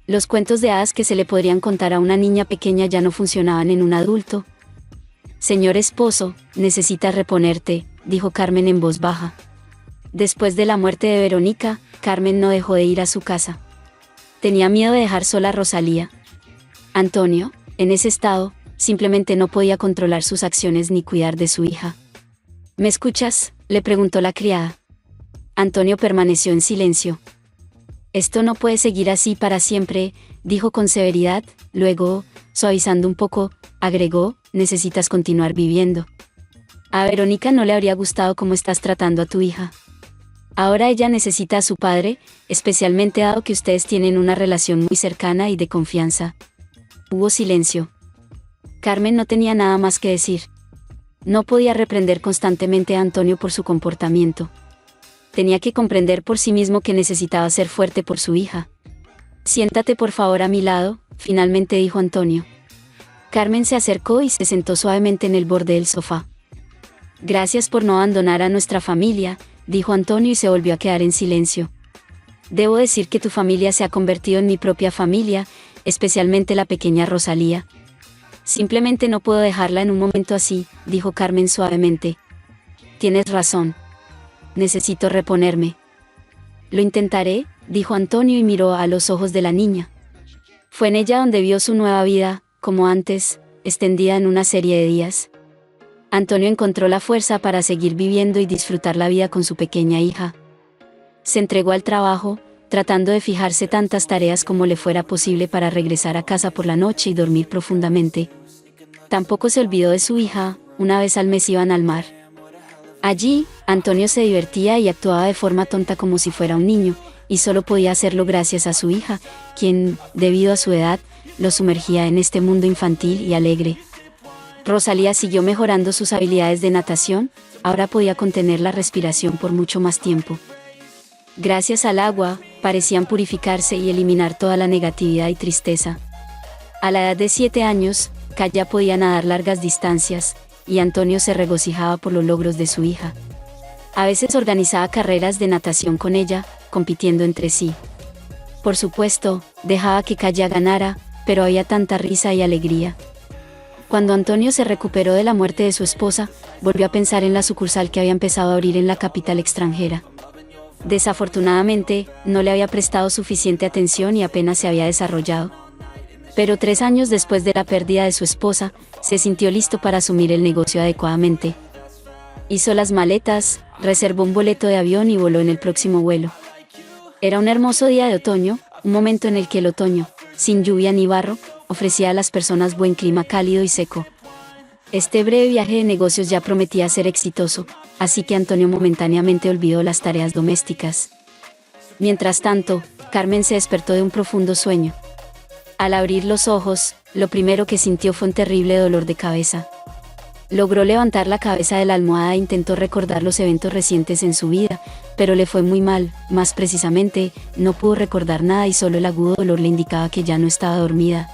Los cuentos de hadas que se le podrían contar a una niña pequeña ya no funcionaban en un adulto. Señor esposo, necesitas reponerte, dijo Carmen en voz baja. Después de la muerte de Verónica, Carmen no dejó de ir a su casa. Tenía miedo de dejar sola a Rosalía. Antonio, en ese estado, simplemente no podía controlar sus acciones ni cuidar de su hija. ¿Me escuchas?, le preguntó la criada. Antonio permaneció en silencio. Esto no puede seguir así para siempre, dijo con severidad, luego, suavizando un poco, agregó, necesitas continuar viviendo. A Verónica no le habría gustado cómo estás tratando a tu hija. Ahora ella necesita a su padre, especialmente dado que ustedes tienen una relación muy cercana y de confianza. Hubo silencio. Carmen no tenía nada más que decir. No podía reprender constantemente a Antonio por su comportamiento. Tenía que comprender por sí mismo que necesitaba ser fuerte por su hija. Siéntate por favor a mi lado, finalmente dijo Antonio. Carmen se acercó y se sentó suavemente en el borde del sofá. Gracias por no abandonar a nuestra familia, dijo Antonio y se volvió a quedar en silencio. Debo decir que tu familia se ha convertido en mi propia familia, especialmente la pequeña Rosalía. Simplemente no puedo dejarla en un momento así, dijo Carmen suavemente. Tienes razón. Necesito reponerme. Lo intentaré, dijo Antonio y miró a los ojos de la niña. Fue en ella donde vio su nueva vida, como antes, extendida en una serie de días. Antonio encontró la fuerza para seguir viviendo y disfrutar la vida con su pequeña hija. Se entregó al trabajo, tratando de fijarse tantas tareas como le fuera posible para regresar a casa por la noche y dormir profundamente. Tampoco se olvidó de su hija, una vez al mes iban al mar. Allí, Antonio se divertía y actuaba de forma tonta como si fuera un niño, y solo podía hacerlo gracias a su hija, quien, debido a su edad, lo sumergía en este mundo infantil y alegre. Rosalía siguió mejorando sus habilidades de natación, ahora podía contener la respiración por mucho más tiempo. Gracias al agua, parecían purificarse y eliminar toda la negatividad y tristeza. A la edad de 7 años, Kaya podía nadar largas distancias, y Antonio se regocijaba por los logros de su hija. A veces organizaba carreras de natación con ella, compitiendo entre sí. Por supuesto, dejaba que Kaya ganara, pero había tanta risa y alegría. Cuando Antonio se recuperó de la muerte de su esposa, volvió a pensar en la sucursal que había empezado a abrir en la capital extranjera. Desafortunadamente, no le había prestado suficiente atención y apenas se había desarrollado. Pero 3 años después de la pérdida de su esposa, se sintió listo para asumir el negocio adecuadamente. Hizo las maletas, reservó un boleto de avión y voló en el próximo vuelo. Era un hermoso día de otoño, un momento en el que el otoño, sin lluvia ni barro, ofrecía a las personas buen clima cálido y seco. Este breve viaje de negocios ya prometía ser exitoso, así que Antonio momentáneamente olvidó las tareas domésticas. Mientras tanto, Carmen se despertó de un profundo sueño. Al abrir los ojos, lo primero que sintió fue un terrible dolor de cabeza. Logró levantar la cabeza de la almohada e intentó recordar los eventos recientes en su vida, pero le fue muy mal, más precisamente, no pudo recordar nada y solo el agudo dolor le indicaba que ya no estaba dormida.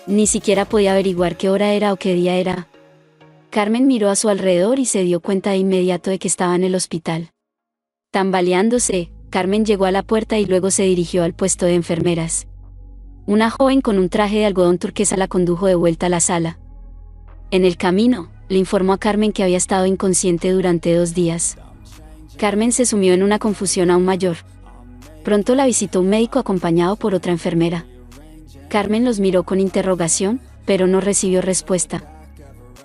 Ni siquiera podía averiguar qué hora era o qué día era. Carmen miró a su alrededor y se dio cuenta de inmediato de que estaba en el hospital. Tambaleándose, Carmen llegó a la puerta y luego se dirigió al puesto de enfermeras. Una joven con un traje de algodón turquesa la condujo de vuelta a la sala. En el camino, le informó a Carmen que había estado inconsciente durante 2 días. Carmen se sumió en una confusión aún mayor. Pronto la visitó un médico acompañado por otra enfermera. Carmen los miró con interrogación, pero no recibió respuesta.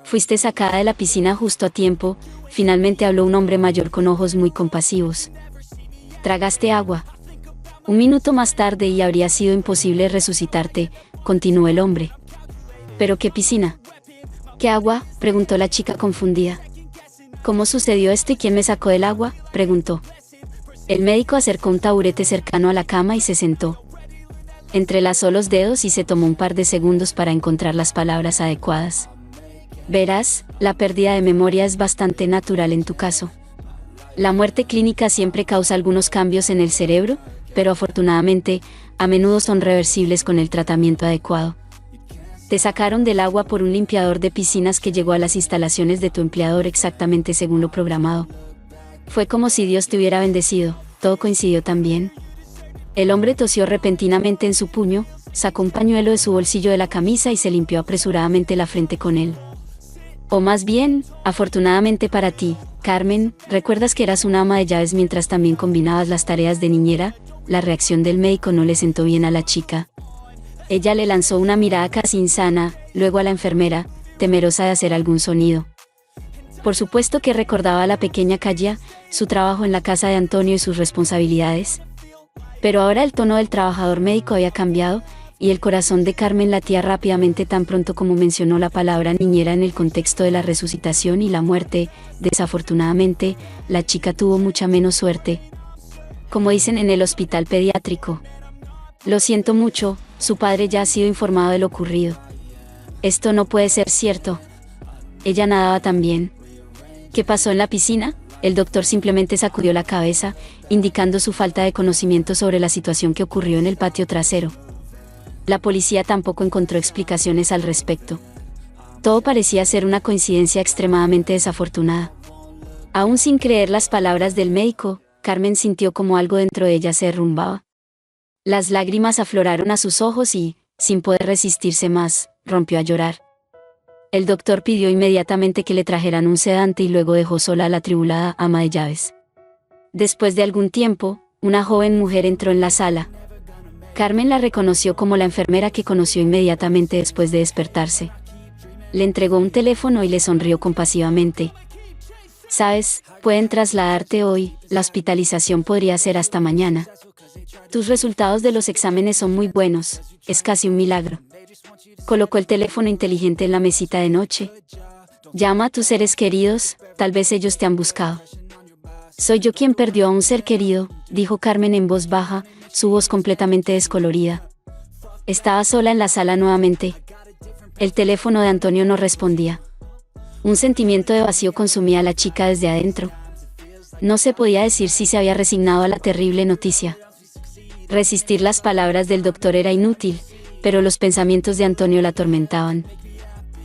Fuiste sacada de la piscina justo a tiempo, finalmente habló un hombre mayor con ojos muy compasivos. Tragaste agua. 1 minuto más tarde y habría sido imposible resucitarte, continuó el hombre. ¿Pero qué piscina? ¿Qué agua?, preguntó la chica confundida. ¿Cómo sucedió esto y quién me sacó del agua?, preguntó. El médico acercó un taburete cercano a la cama y se sentó. Entrelazó los dedos y se tomó un par de segundos para encontrar las palabras adecuadas. Verás, la pérdida de memoria es bastante natural en tu caso. La muerte clínica siempre causa algunos cambios en el cerebro, pero afortunadamente, a menudo son reversibles con el tratamiento adecuado. Te sacaron del agua por un limpiador de piscinas que llegó a las instalaciones de tu empleador exactamente según lo programado. Fue como si Dios te hubiera bendecido, todo coincidió tan bien. El hombre tosió repentinamente en su puño, sacó un pañuelo de su bolsillo de la camisa y se limpió apresuradamente la frente con él. O más bien, afortunadamente para ti, Carmen, ¿recuerdas que eras una ama de llaves mientras también combinabas las tareas de niñera? La reacción del médico no le sentó bien a la chica. Ella le lanzó una mirada casi insana, luego a la enfermera, temerosa de hacer algún sonido. Por supuesto que recordaba a la pequeña Kaya, su trabajo en la casa de Antonio y sus responsabilidades. Pero ahora el tono del trabajador médico había cambiado, y el corazón de Carmen latía rápidamente tan pronto como mencionó la palabra niñera en el contexto de la resucitación y la muerte. Desafortunadamente, la chica tuvo mucha menos suerte. Como dicen en el hospital pediátrico. Lo siento mucho, su padre ya ha sido informado de lo ocurrido. Esto no puede ser cierto. Ella nadaba también. ¿Qué pasó en la piscina? El doctor simplemente sacudió la cabeza, indicando su falta de conocimiento sobre la situación que ocurrió en el patio trasero. La policía tampoco encontró explicaciones al respecto. Todo parecía ser una coincidencia extremadamente desafortunada. Aún sin creer las palabras del médico, Carmen sintió como algo dentro de ella se derrumbaba. Las lágrimas afloraron a sus ojos y, sin poder resistirse más, rompió a llorar. El doctor pidió inmediatamente que le trajeran un sedante y luego dejó sola a la atribulada ama de llaves. Después de algún tiempo, una joven mujer entró en la sala. Carmen la reconoció como la enfermera que conoció inmediatamente después de despertarse. Le entregó un teléfono y le sonrió compasivamente. «Sabes, pueden trasladarte hoy, la hospitalización podría ser hasta mañana. Tus resultados de los exámenes son muy buenos, es casi un milagro». Colocó el teléfono inteligente en la mesita de noche. «Llama a tus seres queridos, tal vez ellos te han buscado». «Soy yo quien perdió a un ser querido», dijo Carmen en voz baja, su voz completamente descolorida. Estaba sola en la sala nuevamente. El teléfono de Antonio no respondía. Un sentimiento de vacío consumía a la chica desde adentro. No se podía decir si se había resignado a la terrible noticia. Resistir las palabras del doctor era inútil, pero los pensamientos de Antonio la atormentaban.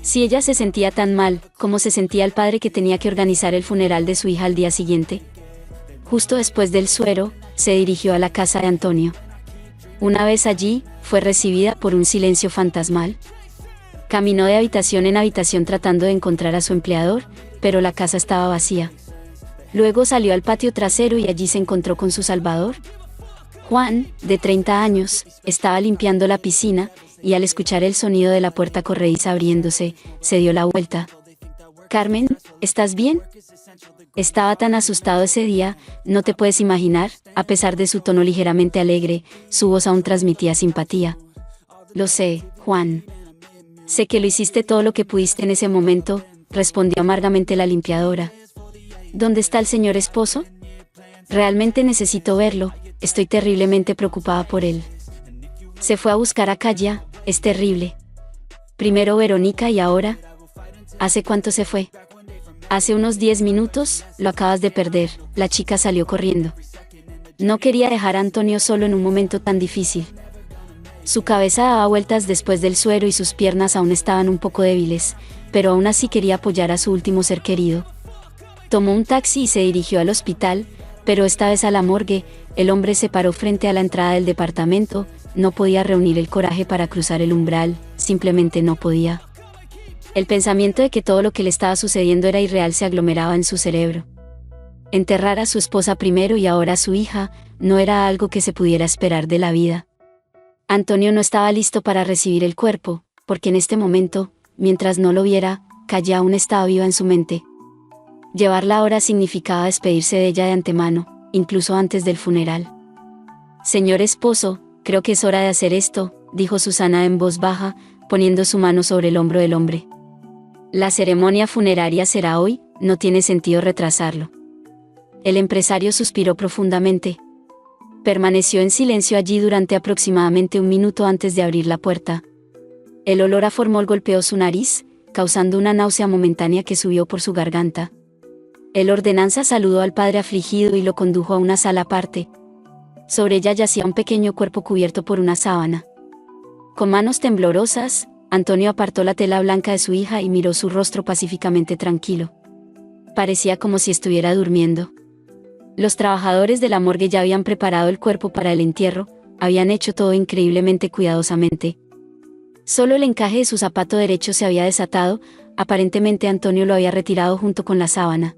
Si ella se sentía tan mal, ¿cómo se sentía el padre que tenía que organizar el funeral de su hija al día siguiente? Justo después del suero, se dirigió a la casa de Antonio. Una vez allí, fue recibida por un silencio fantasmal. Caminó de habitación en habitación tratando de encontrar a su empleador, pero la casa estaba vacía. Luego salió al patio trasero y allí se encontró con su salvador. Juan, de 30 años, estaba limpiando la piscina, y al escuchar el sonido de la puerta corrediza abriéndose, se dio la vuelta. «Carmen, ¿estás bien?» Estaba tan asustado ese día, no te puedes imaginar, a pesar de su tono ligeramente alegre, su voz aún transmitía simpatía. «Lo sé, Juan. Sé que lo hiciste todo lo que pudiste en ese momento», respondió amargamente la limpiadora. «¿Dónde está el señor esposo? Realmente necesito verlo, estoy terriblemente preocupada por él. Se fue a buscar a Kaya, es terrible. Primero Verónica y ahora... ¿Hace cuánto se fue?» «Hace unos 10 minutos, lo acabas de perder», la chica salió corriendo. No quería dejar a Antonio solo en un momento tan difícil. Su cabeza daba vueltas después del suero y sus piernas aún estaban un poco débiles, pero aún así quería apoyar a su último ser querido. Tomó un taxi y se dirigió al hospital, pero esta vez a la morgue. El hombre se paró frente a la entrada del departamento, no podía reunir el coraje para cruzar el umbral, simplemente no podía. El pensamiento de que todo lo que le estaba sucediendo era irreal se aglomeraba en su cerebro. Enterrar a su esposa primero y ahora a su hija, no era algo que se pudiera esperar de la vida. Antonio no estaba listo para recibir el cuerpo, porque en este momento, mientras no lo viera, Kaya aún estaba viva en su mente. Llevarla ahora significaba despedirse de ella de antemano, incluso antes del funeral. «Señor esposo, creo que es hora de hacer esto», dijo Susana en voz baja, poniendo su mano sobre el hombro del hombre. «La ceremonia funeraria será hoy, no tiene sentido retrasarlo». El empresario suspiró profundamente. Permaneció en silencio allí durante aproximadamente un minuto antes de abrir la puerta. El olor a formol golpeó su nariz, causando una náusea momentánea que subió por su garganta. El ordenanza saludó al padre afligido y lo condujo a una sala aparte. Sobre ella yacía un pequeño cuerpo cubierto por una sábana. Con manos temblorosas, Antonio apartó la tela blanca de su hija y miró su rostro pacíficamente tranquilo. Parecía como si estuviera durmiendo. Los trabajadores de la morgue ya habían preparado el cuerpo para el entierro, habían hecho todo increíblemente cuidadosamente. Solo el encaje de su zapato derecho se había desatado, aparentemente Antonio lo había retirado junto con la sábana.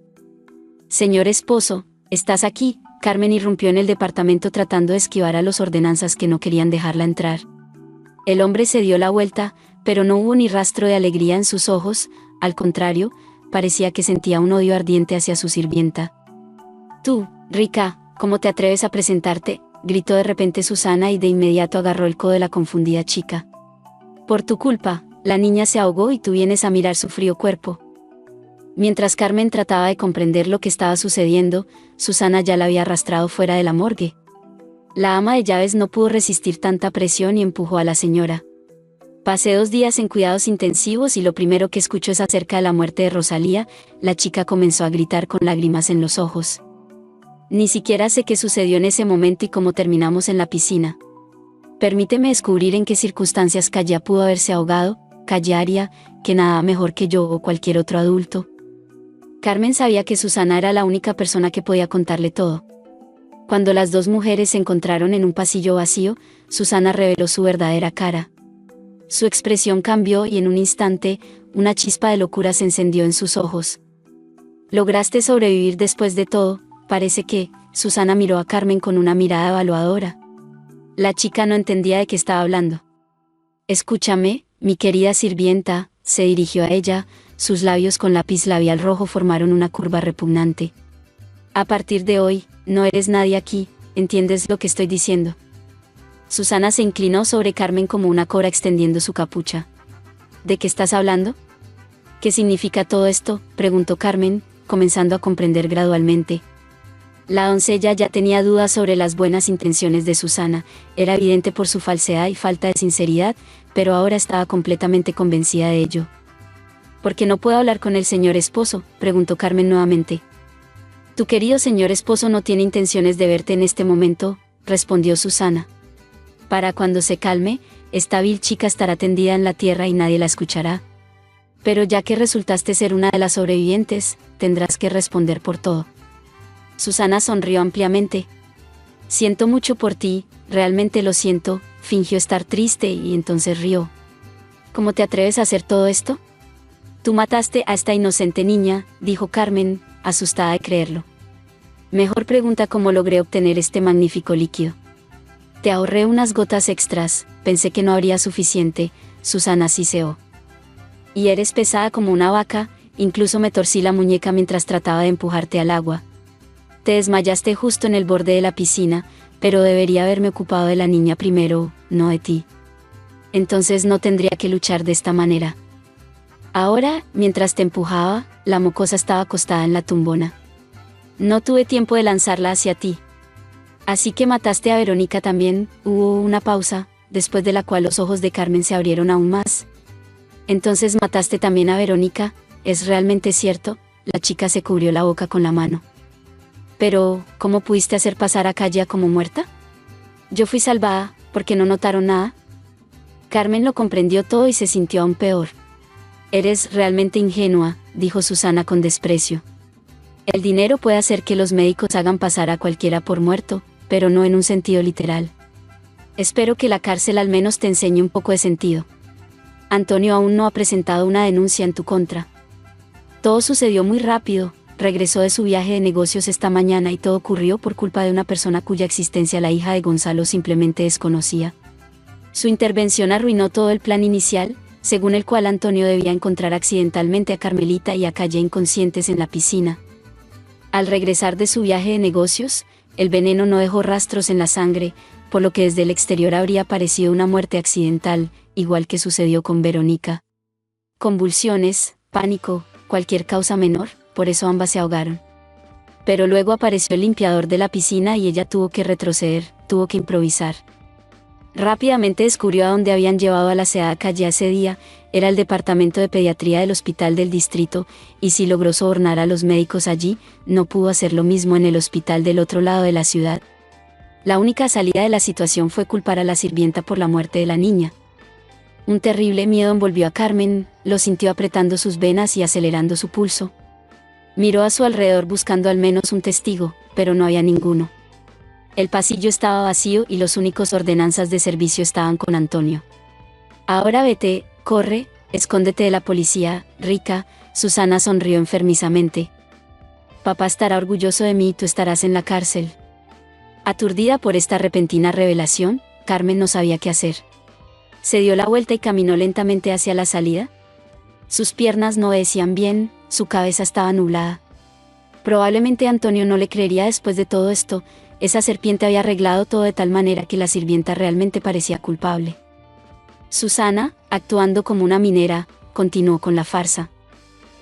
«Señor esposo, ¿estás aquí?», Carmen irrumpió en el departamento tratando de esquivar a los ordenanzas que no querían dejarla entrar. El hombre se dio la vuelta, pero no hubo ni rastro de alegría en sus ojos, al contrario, parecía que sentía un odio ardiente hacia su sirvienta. «Tú, Rica, ¿cómo te atreves a presentarte?», gritó de repente Susana y de inmediato agarró el codo de la confundida chica. «Por tu culpa, la niña se ahogó y tú vienes a mirar su frío cuerpo». Mientras Carmen trataba de comprender lo que estaba sucediendo, Susana ya la había arrastrado fuera de la morgue. La ama de llaves no pudo resistir tanta presión y empujó a la señora. «Pasé 2 días en cuidados intensivos y lo primero que escuchó es acerca de la muerte de Rosalía», la chica comenzó a gritar con lágrimas en los ojos. «Ni siquiera sé qué sucedió en ese momento y cómo terminamos en la piscina. Permíteme descubrir en qué circunstancias Calla pudo haberse ahogado, Callaria, que nada mejor que yo o cualquier otro adulto». Carmen sabía que Susana era la única persona que podía contarle todo. Cuando las 2 mujeres se encontraron en un pasillo vacío, Susana reveló su verdadera cara. Su expresión cambió y en un instante, una chispa de locura se encendió en sus ojos. «¿Lograste sobrevivir después de todo?», parece que, Susana miró a Carmen con una mirada evaluadora. La chica no entendía de qué estaba hablando. «Escúchame, mi querida sirvienta», se dirigió a ella, sus labios con lápiz labial rojo formaron una curva repugnante. «A partir de hoy, no eres nadie aquí, ¿entiendes lo que estoy diciendo?». Susana se inclinó sobre Carmen como una cobra extendiendo su capucha. «¿De qué estás hablando?». «¿Qué significa todo esto?», preguntó Carmen, comenzando a comprender gradualmente. La doncella ya tenía dudas sobre las buenas intenciones de Susana, era evidente por su falsedad y falta de sinceridad, pero ahora estaba completamente convencida de ello. «¿Por qué no puedo hablar con el señor esposo?», preguntó Carmen nuevamente. «Tu querido señor esposo no tiene intenciones de verte en este momento», respondió Susana. «Para cuando se calme, esta vil chica estará tendida en la tierra y nadie la escuchará. Pero ya que resultaste ser una de las sobrevivientes, tendrás que responder por todo». Susana sonrió ampliamente. «Siento mucho por ti, realmente lo siento», fingió estar triste y entonces rió. «¿Cómo te atreves a hacer todo esto?». «Tú mataste a esta inocente niña», dijo Carmen, asustada de creerlo. «Mejor pregunta cómo logré obtener este magnífico líquido». «Te ahorré unas gotas extras, pensé que no habría suficiente», Susana siseó. «Y eres pesada como una vaca, incluso me torcí la muñeca mientras trataba de empujarte al agua. Te desmayaste justo en el borde de la piscina, pero debería haberme ocupado de la niña primero, no de ti. Entonces no tendría que luchar de esta manera». Ahora, mientras te empujaba, la mocosa estaba acostada en la tumbona. «No tuve tiempo de lanzarla hacia ti». «Así que mataste a Verónica también», hubo una pausa, después de la cual los ojos de Carmen se abrieron aún más. «Entonces mataste también a Verónica, ¿es realmente cierto?». La chica se cubrió la boca con la mano. «Pero, ¿cómo pudiste hacer pasar a Calla como muerta?». «Yo fui salvada, ¿porque no notaron nada?». Carmen lo comprendió todo y se sintió aún peor. «Eres realmente ingenua», dijo Susana con desprecio. «El dinero puede hacer que los médicos hagan pasar a cualquiera por muerto, pero no en un sentido literal. Espero que la cárcel al menos te enseñe un poco de sentido. Antonio aún no ha presentado una denuncia en tu contra». Todo sucedió muy rápido, regresó de su viaje de negocios esta mañana y todo ocurrió por culpa de una persona cuya existencia la hija de Gonzalo simplemente desconocía. Su intervención arruinó todo el plan inicial, según el cual Antonio debía encontrar accidentalmente a Carmelita y a Calle inconscientes en la piscina. Al regresar de su viaje de negocios, el veneno no dejó rastros en la sangre, por lo que desde el exterior habría parecido una muerte accidental, igual que sucedió con Verónica. Convulsiones, pánico, cualquier causa menor, por eso ambas se ahogaron. Pero luego apareció el limpiador de la piscina y ella tuvo que retroceder, tuvo que improvisar. Rápidamente descubrió a dónde habían llevado a la aseada Calle ese día, era el departamento de pediatría del hospital del distrito, y si logró sobornar a los médicos allí, no pudo hacer lo mismo en el hospital del otro lado de la ciudad. La única salida de la situación fue culpar a la sirvienta por la muerte de la niña. Un terrible miedo envolvió a Carmen, lo sintió apretando sus venas y acelerando su pulso. Miró a su alrededor buscando al menos un testigo, pero no había ninguno. El pasillo estaba vacío y los únicos ordenanzas de servicio estaban con Antonio. Ahora vete, corre, escóndete de la policía, rica. Susana sonrió enfermizamente. Papá estará orgulloso de mí y tú estarás en la cárcel. Aturdida por esta repentina revelación, Carmen no sabía qué hacer. Se dio la vuelta y caminó lentamente hacia la salida. Sus piernas no obedecían bien, su cabeza estaba nublada. Probablemente Antonio no le creería después de todo esto. Esa serpiente había arreglado todo de tal manera que la sirvienta realmente parecía culpable. Susana, actuando como una minera, continuó con la farsa.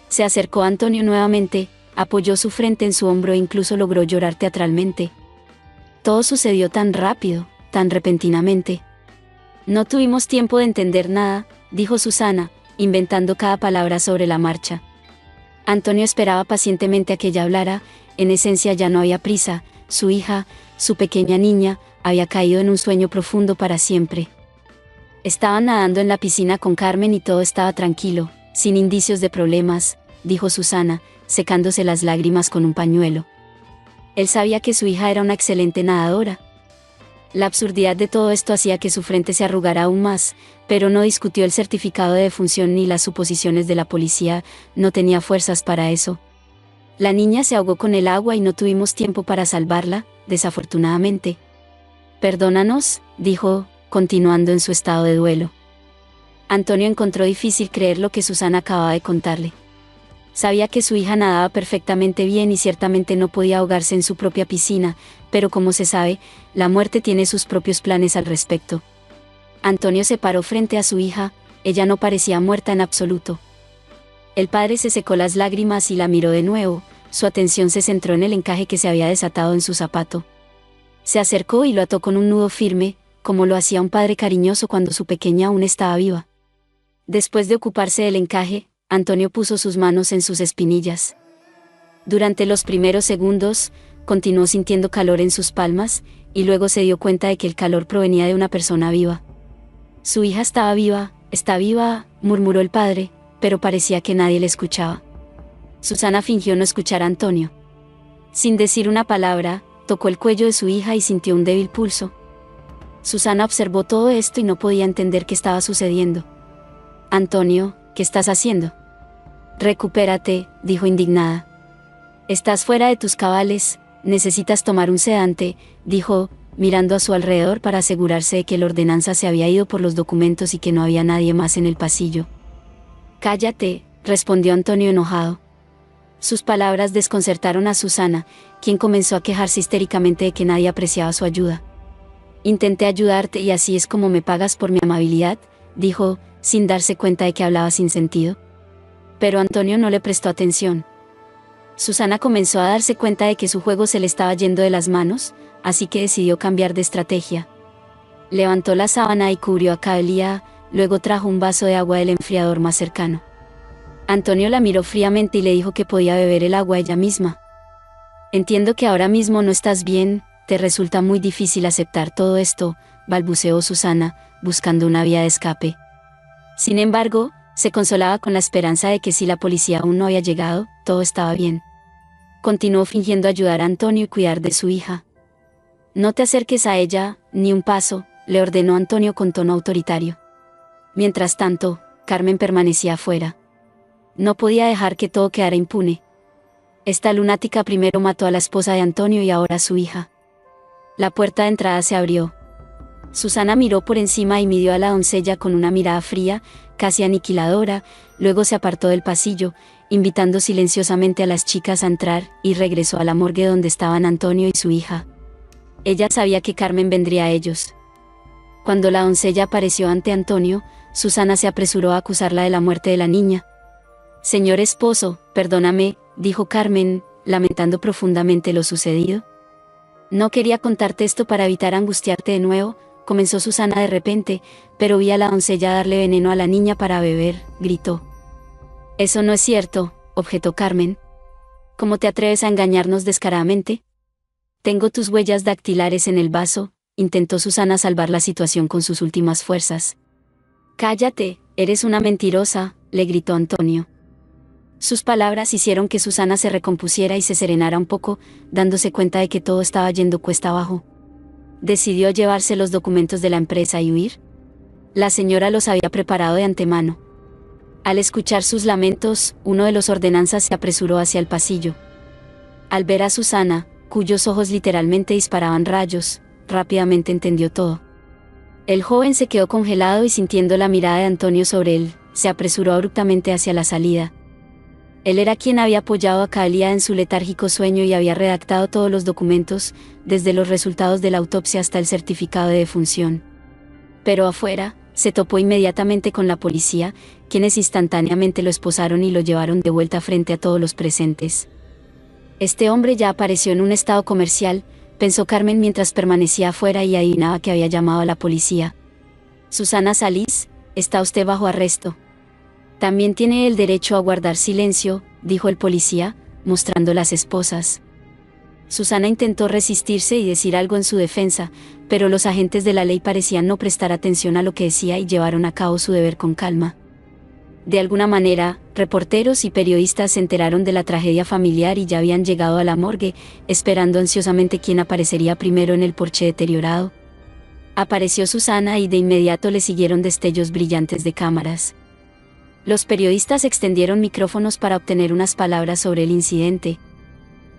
Se acercó a Antonio nuevamente, apoyó su frente en su hombro e incluso logró llorar teatralmente. Todo sucedió tan rápido, tan repentinamente. No tuvimos tiempo de entender nada, dijo Susana, inventando cada palabra sobre la marcha. Antonio esperaba pacientemente a que ella hablara. En esencia ya no había prisa. Su hija, su pequeña niña, había caído en un sueño profundo para siempre. Estaba nadando en la piscina con Carmen y todo estaba tranquilo, sin indicios de problemas, dijo Susana, secándose las lágrimas con un pañuelo. Él sabía que su hija era una excelente nadadora. La absurdidad de todo esto hacía que su frente se arrugara aún más, pero no discutió el certificado de defunción ni las suposiciones de la policía, no tenía fuerzas para eso. La niña se ahogó con el agua y no tuvimos tiempo para salvarla, desafortunadamente. Perdónanos, dijo, continuando en su estado de duelo. Antonio encontró difícil creer lo que Susana acababa de contarle. Sabía que su hija nadaba perfectamente bien y ciertamente no podía ahogarse en su propia piscina, pero como se sabe, la muerte tiene sus propios planes al respecto. Antonio se paró frente a su hija, ella no parecía muerta en absoluto. El padre se secó las lágrimas y la miró de nuevo, su atención se centró en el encaje que se había desatado en su zapato. Se acercó y lo ató con un nudo firme, como lo hacía un padre cariñoso cuando su pequeña aún estaba viva. Después de ocuparse del encaje, Antonio puso sus manos en sus espinillas. Durante los primeros segundos, continuó sintiendo calor en sus palmas, y luego se dio cuenta de que el calor provenía de una persona viva. Su hija estaba viva, está viva, murmuró el padre, pero parecía que nadie le escuchaba. Susana fingió no escuchar a Antonio. Sin decir una palabra, tocó el cuello de su hija y sintió un débil pulso. Susana observó todo esto y no podía entender qué estaba sucediendo. Antonio, ¿qué estás haciendo? Recupérate, dijo indignada. Estás fuera de tus cabales, necesitas tomar un sedante, dijo, mirando a su alrededor para asegurarse de que la ordenanza se había ido por los documentos y que no había nadie más en el pasillo. Cállate, respondió Antonio enojado. Sus palabras desconcertaron a Susana, quien comenzó a quejarse histéricamente de que nadie apreciaba su ayuda. Intenté ayudarte y así es como me pagas por mi amabilidad, dijo, sin darse cuenta de que hablaba sin sentido. Pero Antonio no le prestó atención. Susana comenzó a darse cuenta de que su juego se le estaba yendo de las manos, así que decidió cambiar de estrategia. Levantó la sábana y cubrió a Kaelia, luego trajo un vaso de agua del enfriador más cercano. Antonio la miró fríamente y le dijo que podía beber el agua ella misma. Entiendo que ahora mismo no estás bien, te resulta muy difícil aceptar todo esto, balbuceó Susana, buscando una vía de escape. Sin embargo, se consolaba con la esperanza de que si la policía aún no había llegado, todo estaba bien. Continuó fingiendo ayudar a Antonio y cuidar de su hija. No te acerques a ella, ni un paso, le ordenó Antonio con tono autoritario. Mientras tanto, Carmen permanecía afuera. No podía dejar que todo quedara impune. Esta lunática primero mató a la esposa de Antonio y ahora a su hija. La puerta de entrada se abrió. Susana miró por encima y midió a la doncella con una mirada fría, casi aniquiladora, luego se apartó del pasillo, invitando silenciosamente a las chicas a entrar, y regresó a la morgue donde estaban Antonio y su hija. Ella sabía que Carmen vendría a ellos. Cuando la doncella apareció ante Antonio, Susana se apresuró a acusarla de la muerte de la niña. Señor esposo, perdóname, dijo Carmen, lamentando profundamente lo sucedido. No quería contarte esto para evitar angustiarte de nuevo, comenzó Susana de repente, pero vi a la doncella darle veneno a la niña para beber, gritó. Eso no es cierto, objetó Carmen. ¿Cómo te atreves a engañarnos descaradamente? Tengo tus huellas dactilares en el vaso, intentó Susana salvar la situación con sus últimas fuerzas. Cállate, eres una mentirosa, le gritó Antonio. Sus palabras hicieron que Susana se recompusiera y se serenara un poco, dándose cuenta de que todo estaba yendo cuesta abajo. ¿Decidió llevarse los documentos de la empresa y huir? La señora los había preparado de antemano. Al escuchar sus lamentos, uno de los ordenanzas se apresuró hacia el pasillo. Al ver a Susana, cuyos ojos literalmente disparaban rayos, rápidamente entendió todo. El joven se quedó congelado y sintiendo la mirada de Antonio sobre él, se apresuró abruptamente hacia la salida. Él era quien había apoyado a Kaelia en su letárgico sueño y había redactado todos los documentos, desde los resultados de la autopsia hasta el certificado de defunción. Pero afuera, se topó inmediatamente con la policía, quienes instantáneamente lo esposaron y lo llevaron de vuelta frente a todos los presentes. Este hombre ya apareció en un estado comercial, pensó Carmen mientras permanecía afuera y adivinaba que había llamado a la policía. Susana Salís, está usted bajo arresto. También tiene el derecho a guardar silencio, dijo el policía, mostrando las esposas. Susana intentó resistirse y decir algo en su defensa, pero los agentes de la ley parecían no prestar atención a lo que decía y llevaron a cabo su deber con calma. De alguna manera, reporteros y periodistas se enteraron de la tragedia familiar y ya habían llegado a la morgue, esperando ansiosamente quién aparecería primero en el porche deteriorado. Apareció Susana y de inmediato le siguieron destellos brillantes de cámaras. Los periodistas extendieron micrófonos para obtener unas palabras sobre el incidente.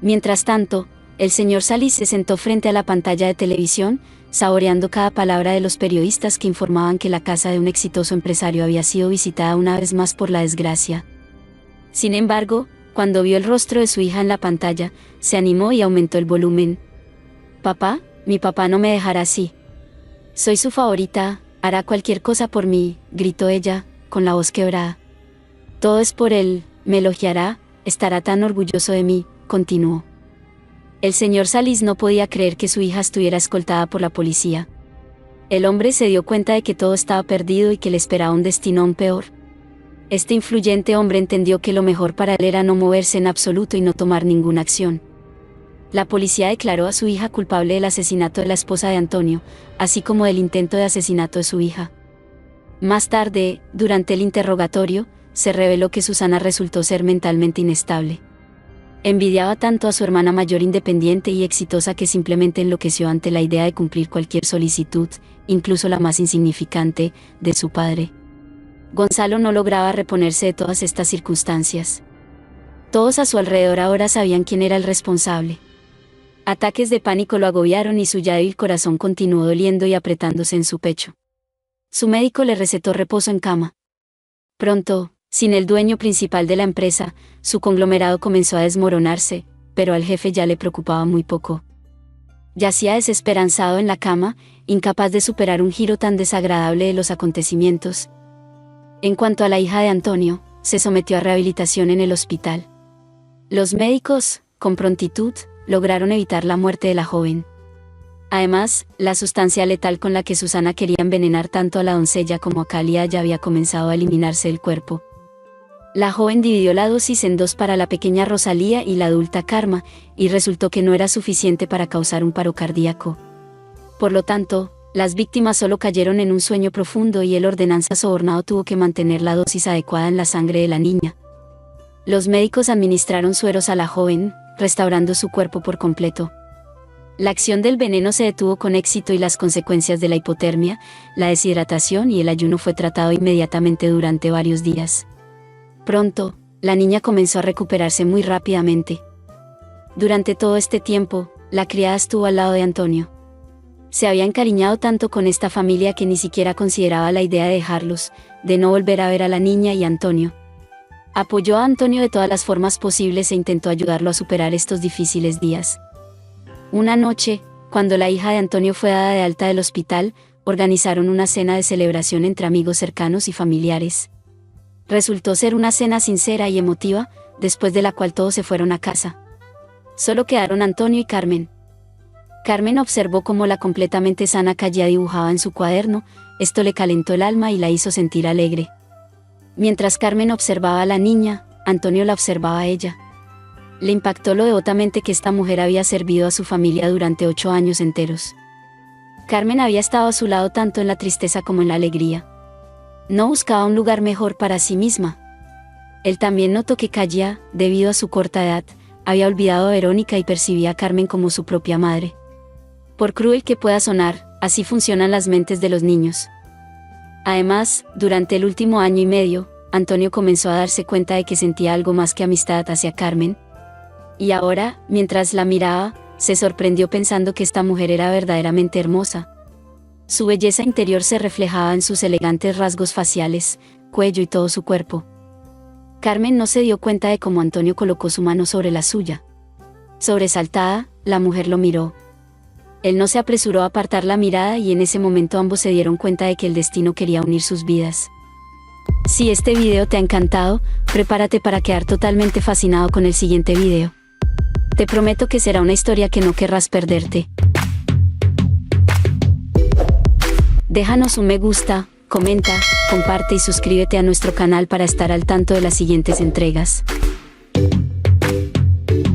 Mientras tanto, el señor Salís se sentó frente a la pantalla de televisión, saboreando cada palabra de los periodistas que informaban que la casa de un exitoso empresario había sido visitada una vez más por la desgracia. Sin embargo, cuando vio el rostro de su hija en la pantalla, se animó y aumentó el volumen. «Papá, mi papá no me dejará así. Soy su favorita, hará cualquier cosa por mí», gritó ella, con la voz quebrada. «Todo es por él, me elogiará, estará tan orgulloso de mí», continuó. El señor Salís no podía creer que su hija estuviera escoltada por la policía. El hombre se dio cuenta de que todo estaba perdido y que le esperaba un destino aún peor. Este influyente hombre entendió que lo mejor para él era no moverse en absoluto y no tomar ninguna acción. La policía declaró a su hija culpable del asesinato de la esposa de Antonio, así como del intento de asesinato de su hija. Más tarde, durante el interrogatorio, se reveló que Susana resultó ser mentalmente inestable. Envidiaba tanto a su hermana mayor independiente y exitosa que simplemente enloqueció ante la idea de cumplir cualquier solicitud, incluso la más insignificante, de su padre. Gonzalo no lograba reponerse de todas estas circunstancias. Todos a su alrededor ahora sabían quién era el responsable. Ataques de pánico lo agobiaron y su ya débil corazón continuó doliendo y apretándose en su pecho. Su médico le recetó reposo en cama. Pronto, sin el dueño principal de la empresa, su conglomerado comenzó a desmoronarse, pero al jefe ya le preocupaba muy poco. Yacía desesperanzado en la cama, incapaz de superar un giro tan desagradable de los acontecimientos. En cuanto a la hija de Antonio, se sometió a rehabilitación en el hospital. Los médicos, con prontitud, lograron evitar la muerte de la joven. Además, la sustancia letal con la que Susana quería envenenar tanto a la doncella como a Kaelia ya había comenzado a eliminarse del cuerpo. La joven dividió la dosis en dos para la pequeña Rosalía y la adulta Karma, y resultó que no era suficiente para causar un paro cardíaco. Por lo tanto, las víctimas solo cayeron en un sueño profundo y el ordenanza sobornado tuvo que mantener la dosis adecuada en la sangre de la niña. Los médicos administraron sueros a la joven, restaurando su cuerpo por completo. La acción del veneno se detuvo con éxito y las consecuencias de la hipotermia, la deshidratación y el ayuno fue tratado inmediatamente durante varios días. Pronto, la niña comenzó a recuperarse muy rápidamente. Durante todo este tiempo, la criada estuvo al lado de Antonio. Se había encariñado tanto con esta familia que ni siquiera consideraba la idea de dejarlos, de no volver a ver a la niña y a Antonio. Apoyó a Antonio de todas las formas posibles e intentó ayudarlo a superar estos difíciles días. Una noche, cuando la hija de Antonio fue dada de alta del hospital, organizaron una cena de celebración entre amigos cercanos y familiares. Resultó ser una cena sincera y emotiva, después de la cual todos se fueron a casa. Solo quedaron Antonio y Carmen. Carmen observó cómo la completamente sana Kaelia dibujaba en su cuaderno, esto le calentó el alma y la hizo sentir alegre. Mientras Carmen observaba a la niña, Antonio la observaba a ella. Le impactó lo devotamente que esta mujer había servido a su familia durante 8 años enteros. Carmen había estado a su lado tanto en la tristeza como en la alegría. No buscaba un lugar mejor para sí misma. Él también notó que Kaya, debido a su corta edad, había olvidado a Verónica y percibía a Carmen como su propia madre. Por cruel que pueda sonar, así funcionan las mentes de los niños. Además, durante el último año y medio, Antonio comenzó a darse cuenta de que sentía algo más que amistad hacia Carmen. Y ahora, mientras la miraba, se sorprendió pensando que esta mujer era verdaderamente hermosa. Su belleza interior se reflejaba en sus elegantes rasgos faciales, cuello y todo su cuerpo. Carmen no se dio cuenta de cómo Antonio colocó su mano sobre la suya. Sobresaltada, la mujer lo miró. Él no se apresuró a apartar la mirada y en ese momento ambos se dieron cuenta de que el destino quería unir sus vidas. Si este video te ha encantado, prepárate para quedar totalmente fascinado con el siguiente video. Te prometo que será una historia que no querrás perderte. Déjanos un me gusta, comenta, comparte y suscríbete a nuestro canal para estar al tanto de las siguientes entregas.